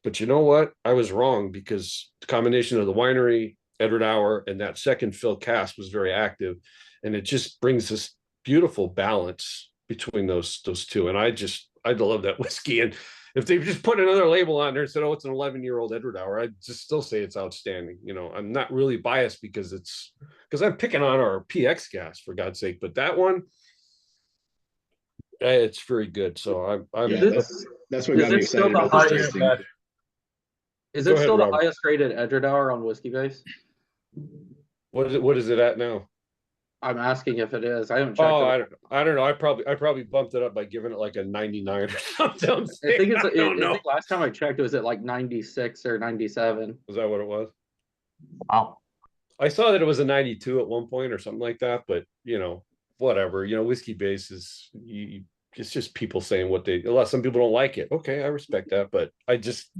But you know what? I was wrong, because the combination of the winery, Edradour, and that second fill cask was very active. And it just brings this beautiful balance between those two. And I love that whiskey. And if they just put another label on there and said, oh, it's an 11-year-old Edradour, I'd just still say it's outstanding. You know, I'm not really biased because I'm picking on our PX gas, for God's sake. But that one, it's very good. So I'm Yeah, that's what got me excited about this tasting. Is Go it ahead, still the Robert. highest rated Edradour on Whiskey Base? What is it at now? I'm asking if it is. I haven't checked. Oh, it. I don't know. I probably bumped it up by giving it like a 99 or something. I think it's. I don't know. I think last time I checked, it was at like 96 or 97. Was that what it was? Wow. I saw that it was a 92 at one point or something like that, but whatever. Whiskey Base is it's just people saying what they. Some people don't like it. Okay, I respect that, but I just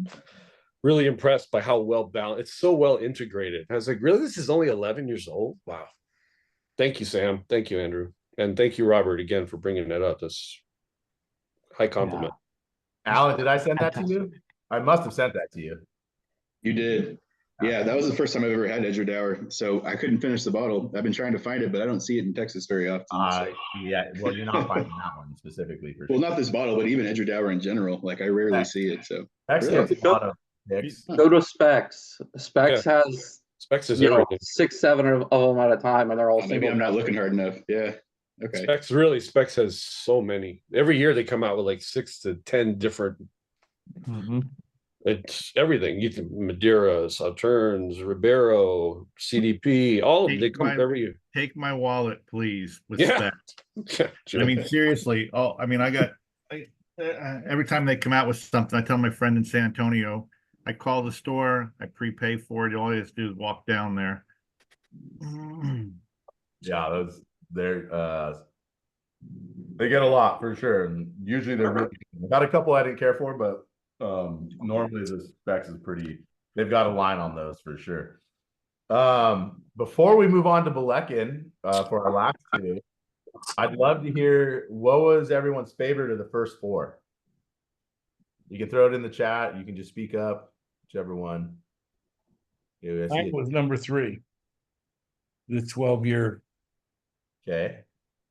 really impressed by how well balanced. It's so well integrated. I was like, really, this is only 11 years old? Wow. Thank you, Sam. Thank you, Andrew. And thank you, Robert, again, for bringing that up. That's high compliment. Alan, did I send that to you? I must have sent that to you. You did. Yeah, that was the first time I've ever had Edradour, so I couldn't finish the bottle. I've been trying to find it, but I don't see it in Texas very often. Yeah, well, you're not finding that one specifically for Well, sure. not this bottle, but even Edradour in general. Like, I rarely see it. So Texas Really? has a lot of picks. Go to Specs. Specs has Specs is 6, 7 of them at a time, and they're all maybe single. I'm not looking hard enough. Yeah. Okay. Specs has so many. Every year they come out with like 6 to 10 different. Mm-hmm. It's everything. You can Madeira, Sauternes, Ribeiro, CDP, all of them. They come every year. Take my wallet, please. With Yeah. Specs. I mean, seriously. Every time they come out with something, I tell my friend in San Antonio, I call the store, I prepay for it. All you have to do is walk down there. Yeah, they get a lot for sure, and usually they're really. I got a couple I didn't care for, but normally the Specs is pretty. They've got a line on those for sure. Before we move on to Ballechin for our last two, I'd love to hear what was everyone's favorite of the first 4. You can throw it in the chat. You can just speak up, whichever one. Yeah, Mine was number 3. The 12-year okay.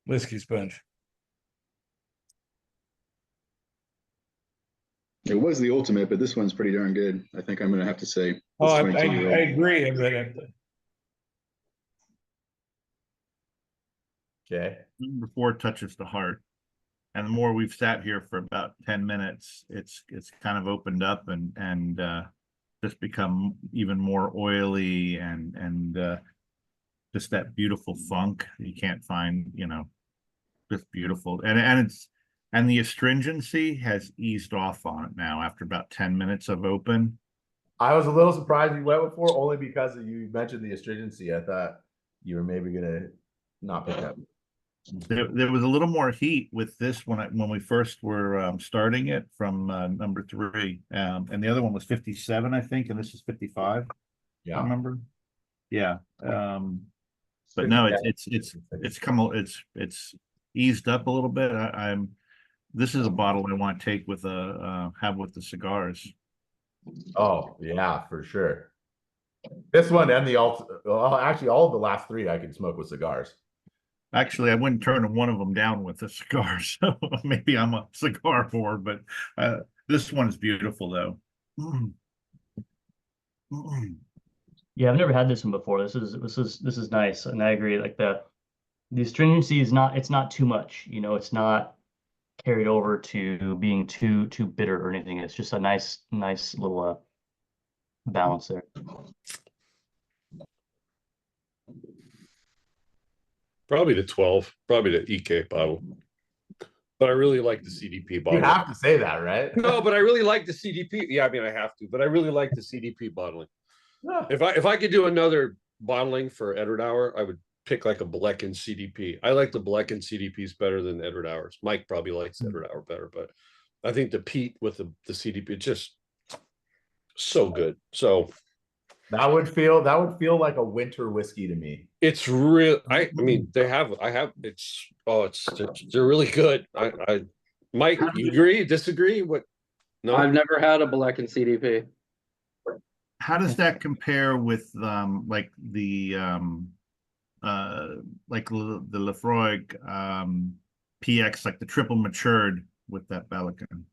WhiskySponge. It was the ultimate, but this one's pretty darn good. I think I'm going to have to say. Oh, I 22-year-old. agree. Okay. Number 4 touches the heart. And the more we've sat here for about 10 minutes, it's kind of opened up and just become even more oily and just that beautiful funk you can't find, just beautiful. And the astringency has eased off on it now after about 10 minutes of open. I was a little surprised you went with 4 only because you mentioned the astringency. I thought you were maybe gonna not pick up. There was a little more heat with this when we first were starting it from number 3, and the other one was 57, I think, and this is 55. Yeah. remember? Yeah. But no, it's eased up a little bit. This is a bottle I want to take with have with the cigars. Oh yeah, for sure. This one and well, actually all of the last three I can smoke with cigars. Actually, I wouldn't turn one of them down with a cigar, so maybe I'm a cigar whore, but this one's beautiful though. Yeah, I've never had this one before. This is nice, and I agree. Like the astringency is not, it's not too much. You know, it's not carried over to being too bitter or anything. It's just a nice little balance there. Probably the 12, probably the EK bottle. But I really like the CDP bottle. You have to say that, right? No, but I really like the CDP. Yeah, I mean I have to, but I really like the CDP bottling. Yeah. If I could do another bottling for Edradour, I would pick like a Ballechin CDP. I like the Ballechin CDPs better than Edradours. Mike probably likes Edradour better, but I think the peat with the CDP just so good. So that would feel like a winter whiskey to me. it's real. I mean they're really good. Mike, you agree? Disagree? What? No, I've never had a Ballechin CDP. How does that compare with like the Laphroaig PX, like the triple matured with that Ballechin?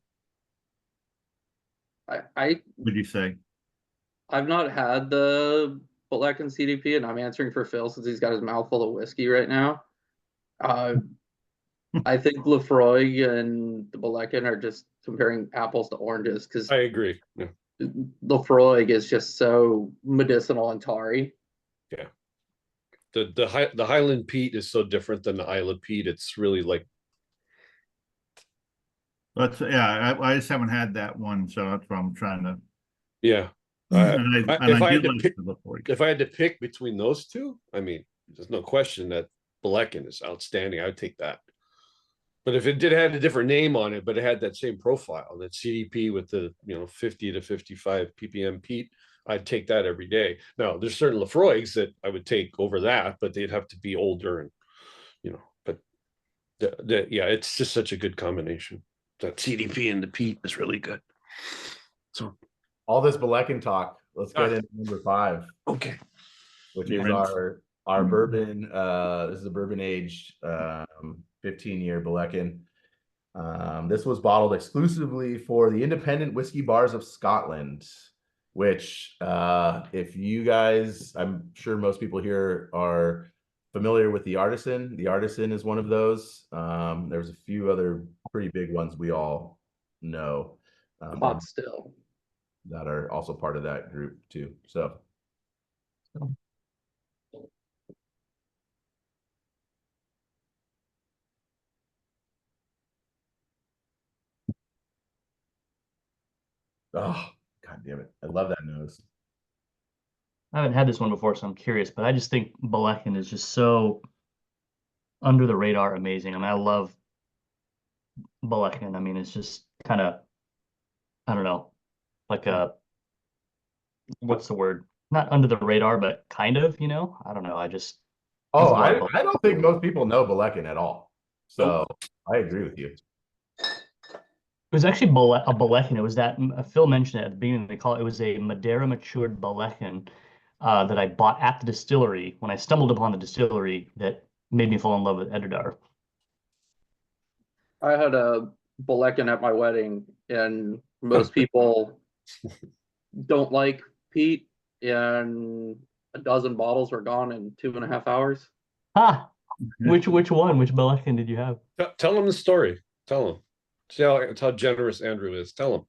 Would you say? I've not had the Ballechin CDP, and I'm answering for Phil since he's got his mouth full of whiskey right now. I think Laphroaig and the Ballechin are just comparing apples to oranges because I agree. Yeah. Laphroaig is just so medicinal and tarry. Yeah. The Highland peat is so different than the Isla peat. It's really like. But yeah, I just haven't had that one, so that's why I'm trying to. Yeah. If I had to pick between those two, I mean, there's no question that Ballechin is outstanding. I would take that. But if it did have a different name on it, but it had that same profile, that CDP with the 50 to 55 ppm peat, I'd take that every day. Now, there's certain Laphroaigs that I would take over that, but they'd have to be older and But yeah, it's just such a good combination. That CDP and the peat is really good. So all this Ballechin talk. Let's get into number 5. Okay. Which is our bourbon. This is a bourbon aged 15-year Ballechin. This was bottled exclusively for the independent whiskey bars of Scotland, which if you guys, I'm sure most people here are familiar with the Artisan. The Artisan is one of those. There's a few other pretty big ones we all know. Pot still. That are also part of that group too. So. Oh, God damn it. I love that nose. I haven't had this one before, so I'm curious, but I just think Ballechin is just so under the radar amazing. I mean, I love Ballechin. I mean, it's just kind of, I don't know, like what's the word? Not under the radar, but kind of, I don't know. I don't think most people know Ballechin at all. So I agree with you. It was actually a Ballechin. It was that Phil mentioned it at the beginning. It was a Madeira matured Ballechin that I bought at the distillery when I stumbled upon the distillery that made me fall in love with Edradour. I had a Ballechin at my wedding, and most people don't like peat, and a dozen bottles were gone in 2.5 hours. Ah, which one? Which Ballechin did you have? Tell him the story. Tell him. See how generous Andrew is. Tell him.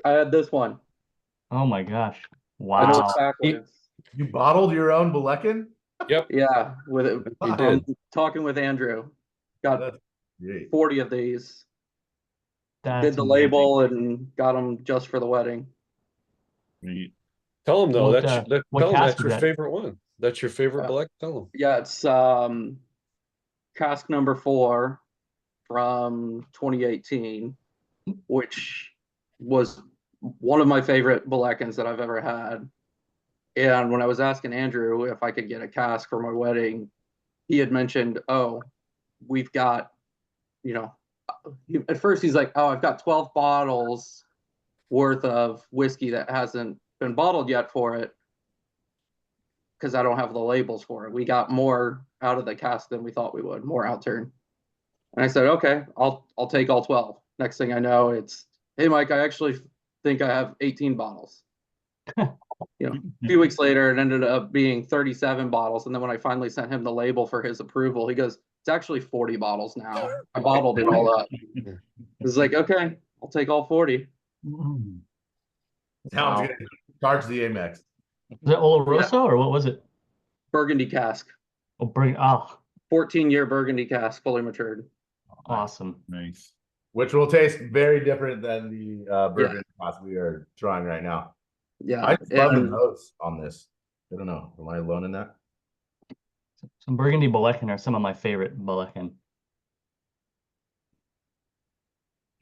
I had this one. Oh my gosh! Wow. You bottled your own Ballechin? Yep. Yeah, with it. You did. Talking with Andrew. Got 40 of these. That's did the amazing. label and got them just for the wedding. Tell him though. What that's cask your is that? favorite one. That's your favorite Ballechin. Tell him. Yeah, it's cask number 4 from 2018, which was one of my favorite Ballechin's that I've ever had. And when I was asking Andrew if I could get a cask for my wedding, he had mentioned, oh, we've got, you know, at first he's like, oh, I've got 12 bottles worth of whiskey that hasn't been bottled yet for it because I don't have the labels for it. We got more out of the cask than we thought we would, more outturn. And I said, okay, I'll take all 12. Next thing I know, it's, hey, Mike, I actually think I have 18 bottles. You know, a few weeks later, it ended up being 37 bottles. And then when I finally sent him the label for his approval, he goes, it's actually 40 bottles now. I bottled it all up. It's like, okay, I'll take all 40. Sounds Wow. good. Charge the Amex. Was it Oloroso or what was it? Burgundy cask. Oh, bring 14-year Burgundy cask, fully matured. awesome. Nice. Which will taste very different than the bourbon cask we are trying right now. Yeah. I just love the and- nose on this. I don't know. Am I alone in that? Some Burgundy Ballechin are some of my favorite Ballechin.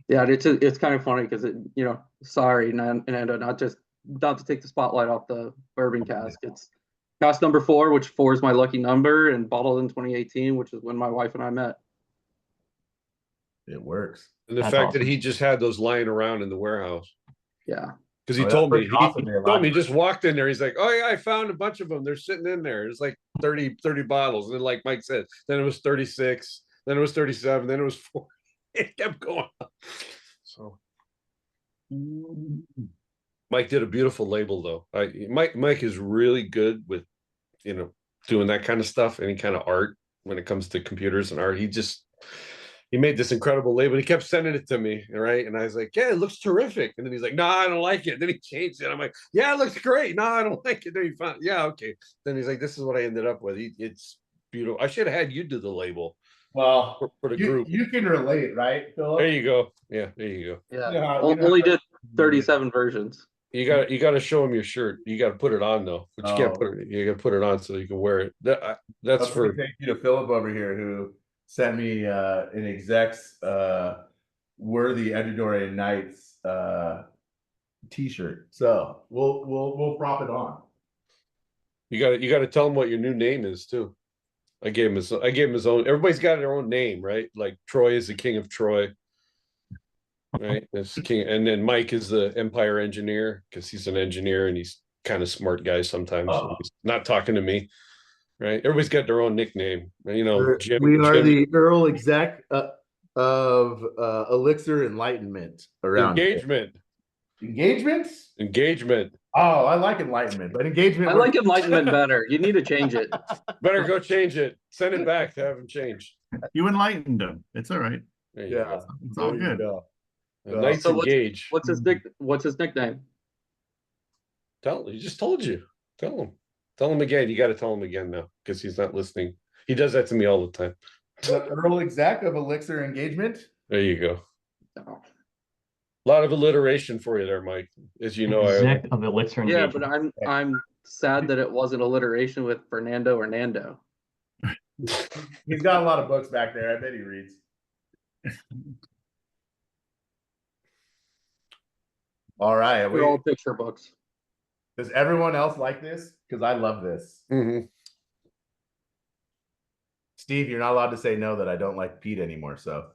Yeah, it's kind of funny because you know, sorry, Nando, not to take the spotlight off the bourbon cask. It's cask number 4, which 4 is my lucky number, and bottled in 2018, which is when my wife and I met. It works. And the That's fact awesome. that he just had those lying around in the warehouse. Yeah. Because he Oh, that's told me, pretty awesome he they told me, he allowed just walked in there. He's like, oh yeah, I found a bunch of them. They're sitting in there. It's like 30 bottles. And then like Mike said, then it was 36, then it was 37, then it was 4. It kept going up. So Mike did a beautiful label though. Mike is really good with, you know, doing that kind of stuff, any kind of art when it comes to computers and art. He made this incredible label. He kept sending it to me, right? And I was like, yeah, it looks terrific. And then he's like, no, I don't like it. Then he changed it. I'm like, yeah, it looks great. No, I don't like it. Then he found, yeah, okay. Then he's like, this is what I ended up with. It's beautiful. I should have had you do the label. Well, for the you, group. you can relate, right, Philip? There you go. Yeah, there you go. Yeah. You know how- Only did 37 versions. You got to show him your shirt. You got to put it on though. But you can't Oh. put it. You got to put it on so you can wear it. That's That's for. thank you to Philip over here who sent me an exec's worthy Edradourian Nights t-shirt. So we'll prop it on. You got to tell him what your new name is too. I gave him his own. Everybody's got their own name, right? Like Troy is the king of Troy, right? That's king, and then Mike is the Empire engineer because he's an engineer and he's kind of smart guy sometimes. Oh. He's not talking to me, right? Everybody's got their own nickname. You know, Jim. We are Jim, the Earl exec of Elixir Enlightenment around here. engagement. Engagements? Engagement. Oh, I like enlightenment, but engagement. I like enlightenment better. You need to change it. Better go change it. Send it back to have him changed. You enlightened him. It's all right. There you Yeah, go. It's all there you good. go. Knights So engage. What's his nickname? Tell him. He just told you. Tell him. Tell him again. You got to tell him again now because he's not listening. He does that to me all the time. The Earl exec of Elixir Engagement. There you go. Oh. A lot of alliteration for you there, Mike. As you know, Exec of Elixir Yeah, Engagement. but I'm sad that it wasn't alliteration with Fernando or Nando. He's got a lot of books back there. I bet he reads. All right. They're all picture books. Does everyone else like this? Because I love this. Steve, you're not allowed to say no that I don't like Pete anymore. So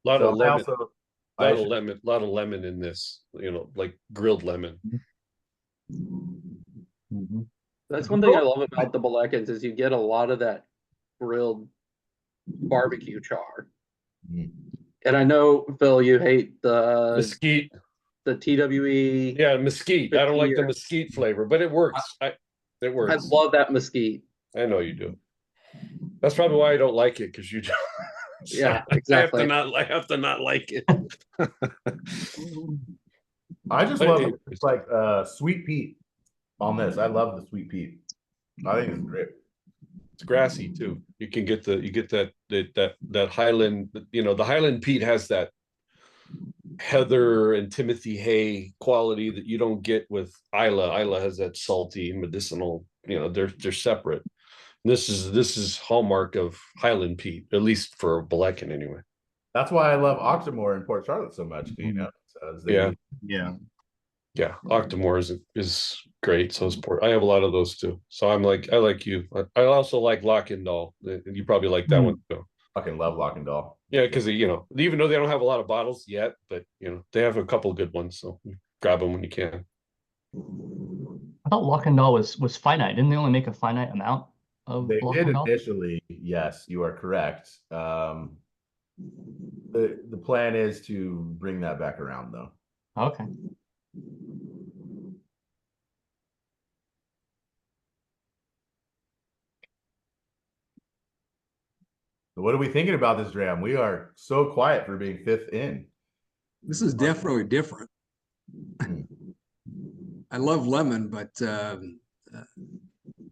lot So of I lemon. also Lot of lemon in this. You know, like grilled lemon. That's one thing I love about the Ballecchins is you get a lot of that grilled barbecue char. Mm. And I know, Phil, you hate Mesquite. the TWE. Yeah, mesquite. I don't like the 50 years. mesquite flavor, but it works. It works. I love that mesquite. I know you do. That's probably why I don't like it because you don't. So Yeah, exactly. I have to not like it. I just love it. It's like sweet peat on this. I love the sweet peat. I think it's great. It's grassy too. You get that Highland. You know, the Highland peat has that heather and Timothy hay quality that you don't get with Isla. Isla has that salty medicinal. You know, they're separate. This is hallmark of Highland peat, at least for Ballechin anyway. That's why I love Octomore in Port Charlotte so much. You know, so Yeah. Yeah. Octomore is great. So is Port. I have a lot of those too. So I like you. I also like Lockendall. You probably like that one too. Fucking love Lockendall. Yeah, because even though they don't have a lot of bottles yet, but they have a couple good ones. So grab them when you can. I thought Lockendall was finite. Didn't they only make a finite amount of They did Lockendall? initially. Yes, you are correct. The plan is to bring that back around though. Okay. So what are we thinking about this dram? We are so quiet for being 5th in. This is definitely different. I love lemon, but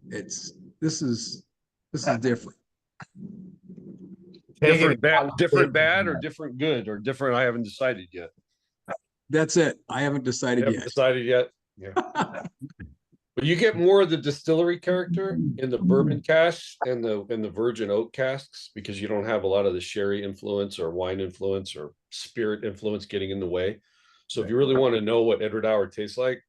this is different. Different bad, or different good, or different. I haven't decided yet. That's it. I haven't decided yet. Yeah. But you get more of the distillery character in the bourbon casks and the virgin oak casks, because you don't have a lot of the sherry influence or wine influence or spirit influence getting in the way. So if you really want to know what Edradour tastes like,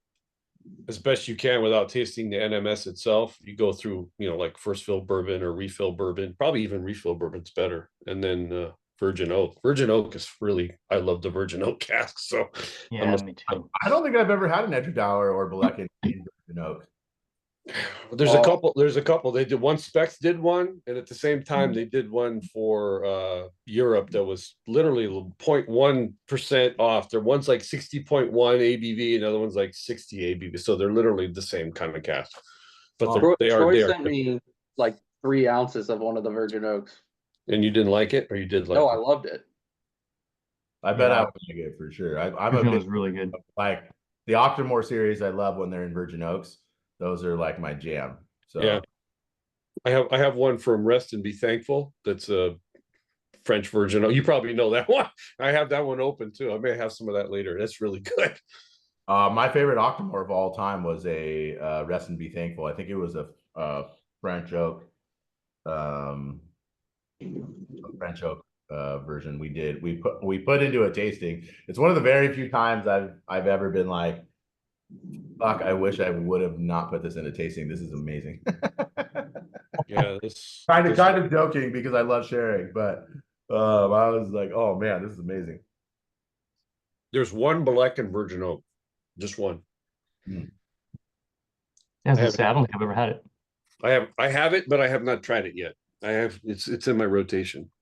as best you can without tasting the NMS itself, you go through, like first fill bourbon or refill bourbon, probably even refill bourbon's better. And then virgin oak. Virgin oak is really, I love the virgin oak cask. So yeah, me too. I don't think I've ever had an Edradour or Ballechin in virgin oak. There's a couple. They did one. Specs did one, and at the same time they did one for Europe that was literally 0.1% off. There one's like 60.1 ABV, another one's like 60 ABV. So they're literally the same kind of cask. But Troy sent me like 3 ounces of one of the virgin oaks. And you didn't like it, or you did like No, it? I loved it. I bet I would like it for sure. I'm a was really good. Like the Octomore series, I love when they're in virgin oaks. Those are like my jam. So yeah, I have one from Rest and Be Thankful. That's a French virgin oak. You probably know that one. I have that one open too. I may have some of that later. That's really good. My favorite Octomore of all time was a Rest and Be Thankful. I think it was a French oak, version. We put into a tasting. It's one of the very few times I've ever been like, fuck, I wish I would have not put this in a tasting. This is amazing. Yeah, this kind of joking because I love sharing, but I was like, oh man, this is amazing. There's one Ballechin virgin oak, just one. As I say, I don't think I've ever had it. I have it, but I have not tried it yet. It's in my rotation,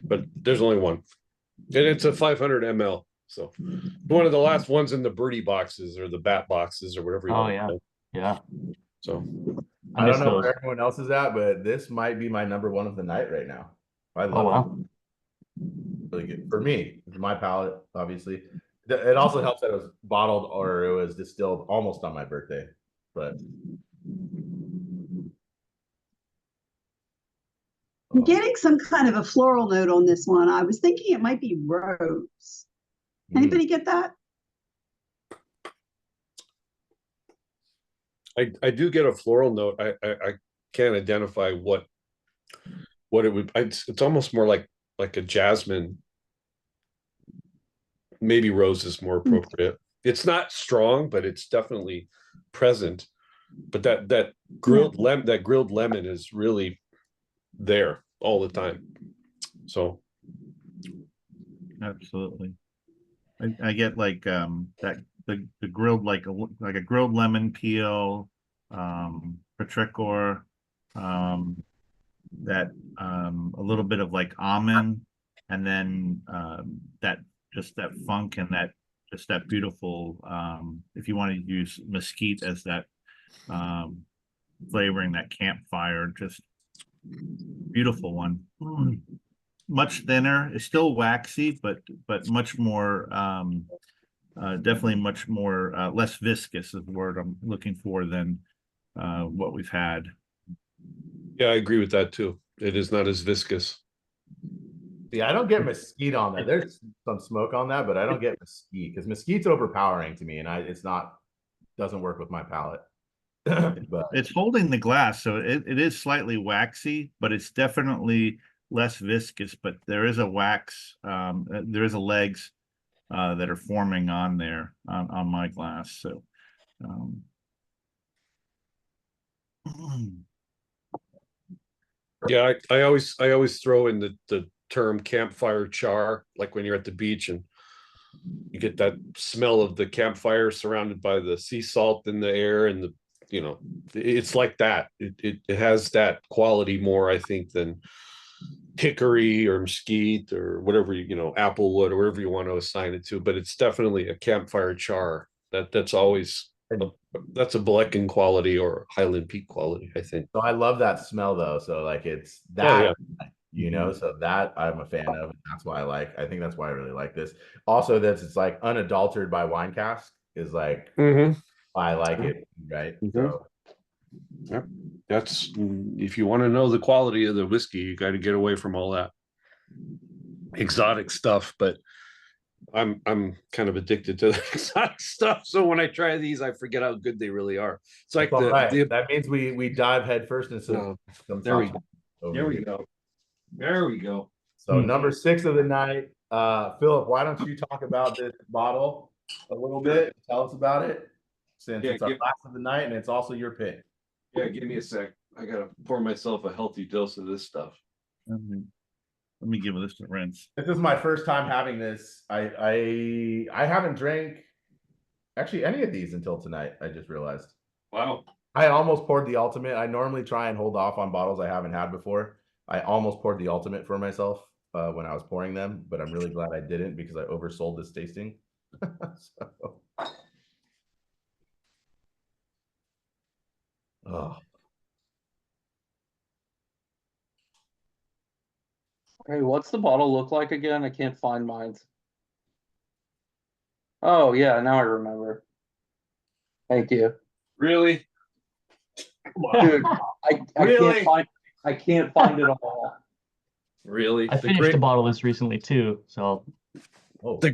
but there's only one, and it's a 500 ml. So one of the last ones in the birdie boxes or the bat boxes or whatever. Yeah. So I don't know where everyone else is at, but this might be my number 1 of the night right now. I love it. Really good for me. It's my palate, obviously. It also helps that it was bottled or it was distilled almost on my birthday, but. I'm getting some kind of a floral note on this one. I was thinking it might be rose. Anybody get that? I do get a floral note. I can't identify what it would. It's almost more like a jasmine. Maybe rose is more appropriate. It's not strong, but it's definitely present. But that grilled lemon is really there all the time. So absolutely. I get like that the grilled like a grilled lemon peel, petrichor, that a little bit of like almond, and then that funk and that beautiful if you want to use mesquite as that flavoring, that campfire, just beautiful one. Much thinner. It's still waxy, but much more definitely much more less viscous is the word I'm looking for than what we've had. Yeah, I agree with that too. It is not as viscous. Yeah, I don't get mesquite on that. There's some smoke on that, but I don't get mesquite because mesquite's overpowering to me, and doesn't work with my palate. But it's holding the glass, so it is slightly waxy, but it's definitely less viscous, but there is a wax, there is a legs that are forming on there on my glass. So Yeah, I always throw in the term campfire char, like when you're at the beach and you get that smell of the campfire surrounded by the sea salt in the air and it's like that. It has that quality more, I think, than hickory or mesquite or whatever, applewood or whatever you want to assign it to, but it's definitely a campfire char. That's always that's a Ballechin quality or Highland Peak quality, I think. So I love that smell though. So like it's that, yeah. so that I'm a fan of. And that's why I think that's why I really like this. Also, that it's like unadulterated by wine cask is like, I like it, right? So yep. That's, if you want to know the quality of the whiskey, you got to get away from all that exotic stuff. But I'm kind of addicted to the exotic stuff. So when I try these, I forget how good they really are. It's like that means we dive head first into some there we go. There we go. So number 6 of the night, Phillip, why don't you talk about this bottle a little bit? Tell us about it, since it's our last of the night and it's also your pick. Yeah, give me a sec. I gotta pour myself a healthy dose of this stuff. let me give this a rinse. This is my first time having this. I haven't drank actually any of these until tonight. I just realized. Wow. I almost poured the ultimate. I normally try and hold off on bottles I haven't had before. I almost poured the ultimate for myself when I was pouring them, but I'm really glad I didn't because I oversold this tasting. So. Oh. Hey, what's the bottle look like again? I can't find mine. Oh yeah, now I remember. Thank you. Really? Dude, I can't find it all. Really? I finished a bottle of this recently too, so the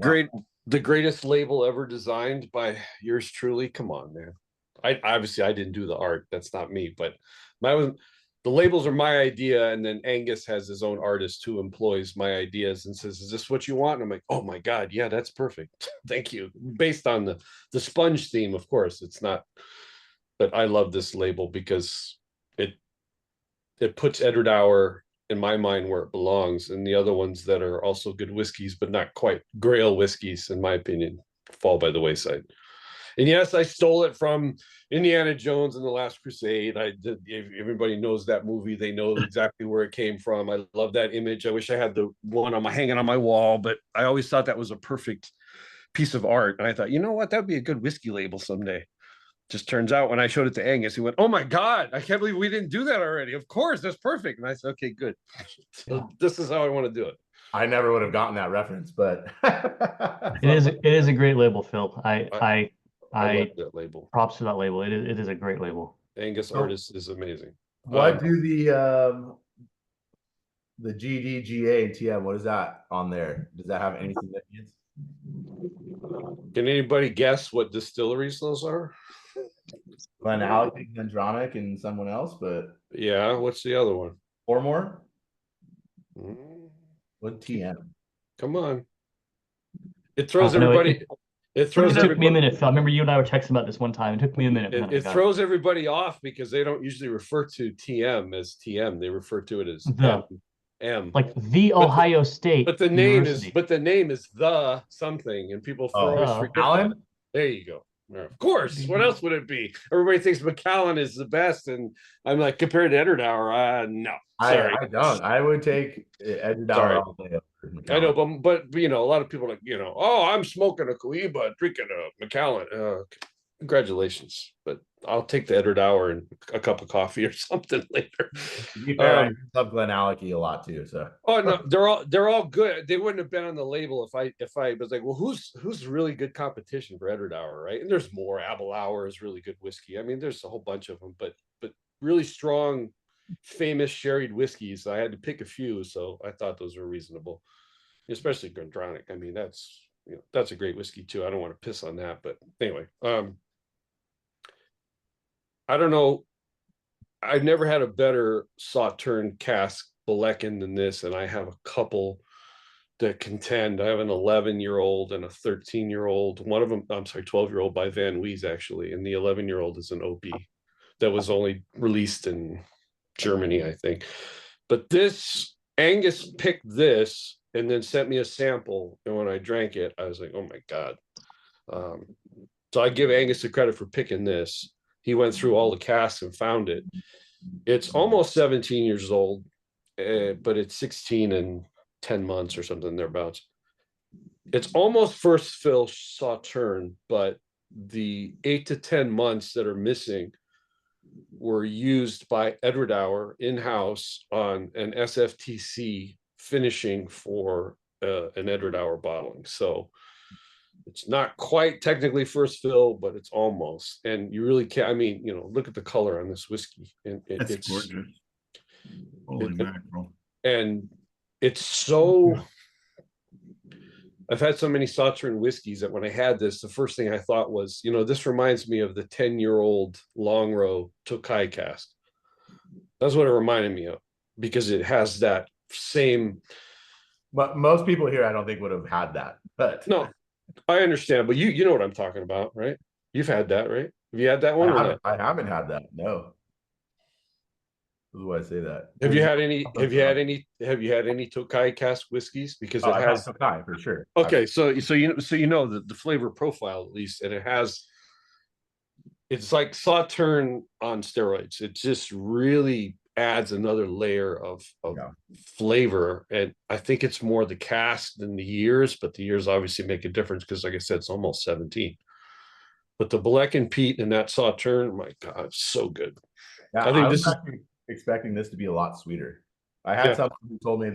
greatest label ever designed by yours truly. Come on, man. I didn't do the art. That's not me, but the labels are my idea, and then Angus has his own artist who employs my ideas and says, "Is this what you want?" And I'm like, "Oh my God, yeah, that's perfect. Thank you." Based on the sponge theme, of course. It's not, but I love this label because it puts Edradour in my mind where it belongs, and the other ones that are also good whiskeys, but not quite Grail whiskeys, in my opinion, fall by the wayside. And yes, I stole it from Indiana Jones and the Last Crusade. Everybody knows that movie. They know exactly where it came from. I love that image. I wish I had the one hanging on my wall, but I always thought that was a perfect piece of art. And I thought, you know what, that'd be a good whiskey label someday. Just turns out when I showed it to Angus, he went, "Oh my God, I can't believe we didn't do that already. Of course, that's perfect." And I said, "Okay, good." So this is how I want to do it. I never would have gotten that reference, but it is a great label, Phil. I love that label. Props to that label. It is a great label. Angus artist is amazing. What do the GD, GA, and TM? What is that on there? Does that have any significance? Can anybody guess what distilleries those are? Glenallachie, Glendronach, and someone else, but yeah, what's the other one? Or more? What TM? Come on. It throws everybody. It took me a minute, Phil. I remember you and I were texting about this one time. It took me a minute. It throws everybody off because they don't usually refer to TM as TM. They refer to it as M. Like the Ohio State. But the name is the something, and people always forget that. There you go. Of course. What else would it be? Everybody thinks Macallan is the best, and I'm like, compared to Edradour, no. Sorry. I don't. I would take Edradour all day. I know, but a lot of people are like, oh, I'm smoking a Cohiba, drinking a Macallan. Congratulations, but I'll take the Edradour and a cup of coffee or something later. To be fair, I love Glenallachie a lot too. So no, they're all good. They wouldn't have been on the label if I was like, well, who's really good competition for Edradour, right? And there's more. Aberlour is really good whiskey. I mean, there's a whole bunch of them, but really strong, famous sherried whiskeys. I had to pick a few, so I thought those were reasonable, especially Glendronach. I mean, that's a great whiskey too. I don't want to piss on that, but anyway, I don't know. I've never had a better Sauternes cask Ballechin than this, and I have a couple that contend. I have an 11-year-old and a 13-year-old. One of them, I'm sorry, 12-year-old by Van Wees actually, and the 11-year-old is an OP that was only released in Germany, I think. But this, Angus picked this and then sent me a sample, and when I drank it, I was like, oh my God. So I give Angus the credit for picking this. He went through all the casks and found it. It's almost 17 years old, but it's 16 and 10 months or something thereabouts. It's almost first fill Sauternes, but the 8 to 10 months that are missing were used by Edradour in-house on an SFTC finishing for an Edradour bottling. So it's not quite technically first fill, but it's almost. And you really can't, I mean, you know, look at the color on this whiskey. And It's gorgeous. Holy mackerel. And it's so, I've had so many Sauternes whiskeys that when I had this, the first thing I thought was, you know, this reminds me of the 10-year-old Long Row Tokai cask. That's what it reminded me of, because it has that same. But most people here, I don't think would have had that. But no, I understand. But you know what I'm talking about, right? You've had that, right? Have you had that one? I haven't had that. No. Who do I say that? Have you had any? Have you had any Tokai cask whiskeys? Because it has Tokai for sure. Okay, so you know the flavor profile at least, and it has. It's like Sauternes on steroids. It just really adds another layer of flavor, and I think it's more the cask than the years, but the years obviously make a difference because, like I said, it's almost 17. But the Ballechin peat and that Sauternes, my God, it's so good. Yeah, I think this is expecting this to be a lot sweeter. I had someone who told me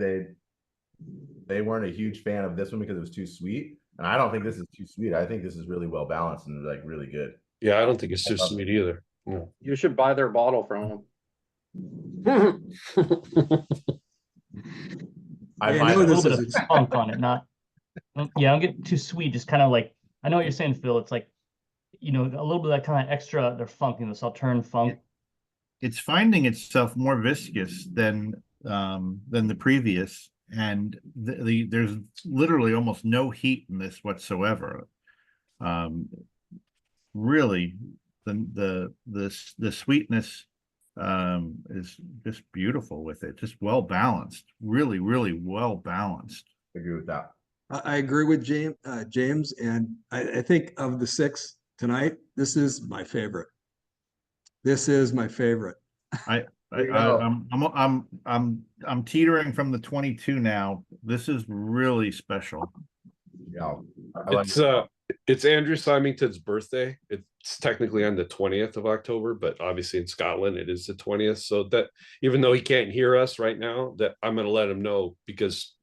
they weren't a huge fan of this one because it was too sweet, and I don't think this is too sweet. I think this is really well balanced and like really good. Yeah, I don't think it's too sweet either. No. You should buy their bottle from them. I know a little bit of funk on it, not. Yeah, don't get too sweet. Just kind of like, I know what you're saying, Phil. It's like, you know, a little bit of that kind of extra, their funk, the Sauternes funk. It's finding itself more viscous than the previous, and there's literally almost no heat in this whatsoever. Really, the sweetness is just beautiful with it. Just well balanced, really, really well balanced. I agree with that. I agree with James, and I think of the 6 tonight, this is my favorite. This is my favorite. I'm teetering from the 22 now. This is really special. Yeah, it's Andrew Symington's birthday. It's technically on the 20th of October, but obviously in Scotland it is the 20th. So that even though he can't hear us right now, that I'm going to let him know, because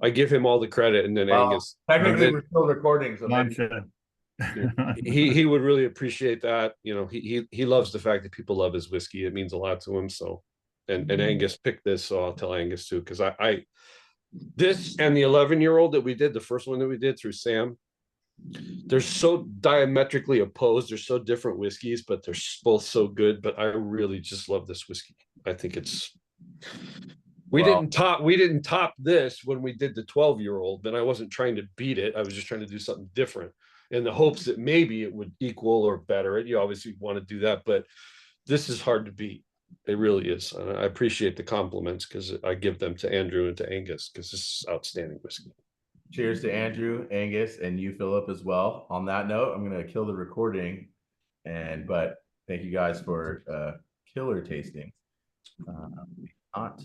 I give him all the credit, and then Angus. Technically, we're still recording, so he would really appreciate that. You know, he loves the fact that people love his whiskey. It means a lot to him. So, and Angus picked this, so I'll tell Angus too, because I this and the 11-year-old that we did, the first one that we did through Sam, they're so diametrically opposed. They're so different whiskeys, but they're both so good. But I really just love this whiskey. I think it's. We didn't top this when we did the 12-year-old, but I wasn't trying to beat it. I was just trying to do something different in the hopes that maybe it would equal or better it. You obviously want to do that, but this is hard to beat. It really is. And I appreciate the compliments, because I give them to Andrew and to Angus, because this is outstanding whiskey. Cheers to Andrew, Angus, and you, Philip, as well. On that note, I'm going to kill the recording, but thank you guys for killer tasting. Not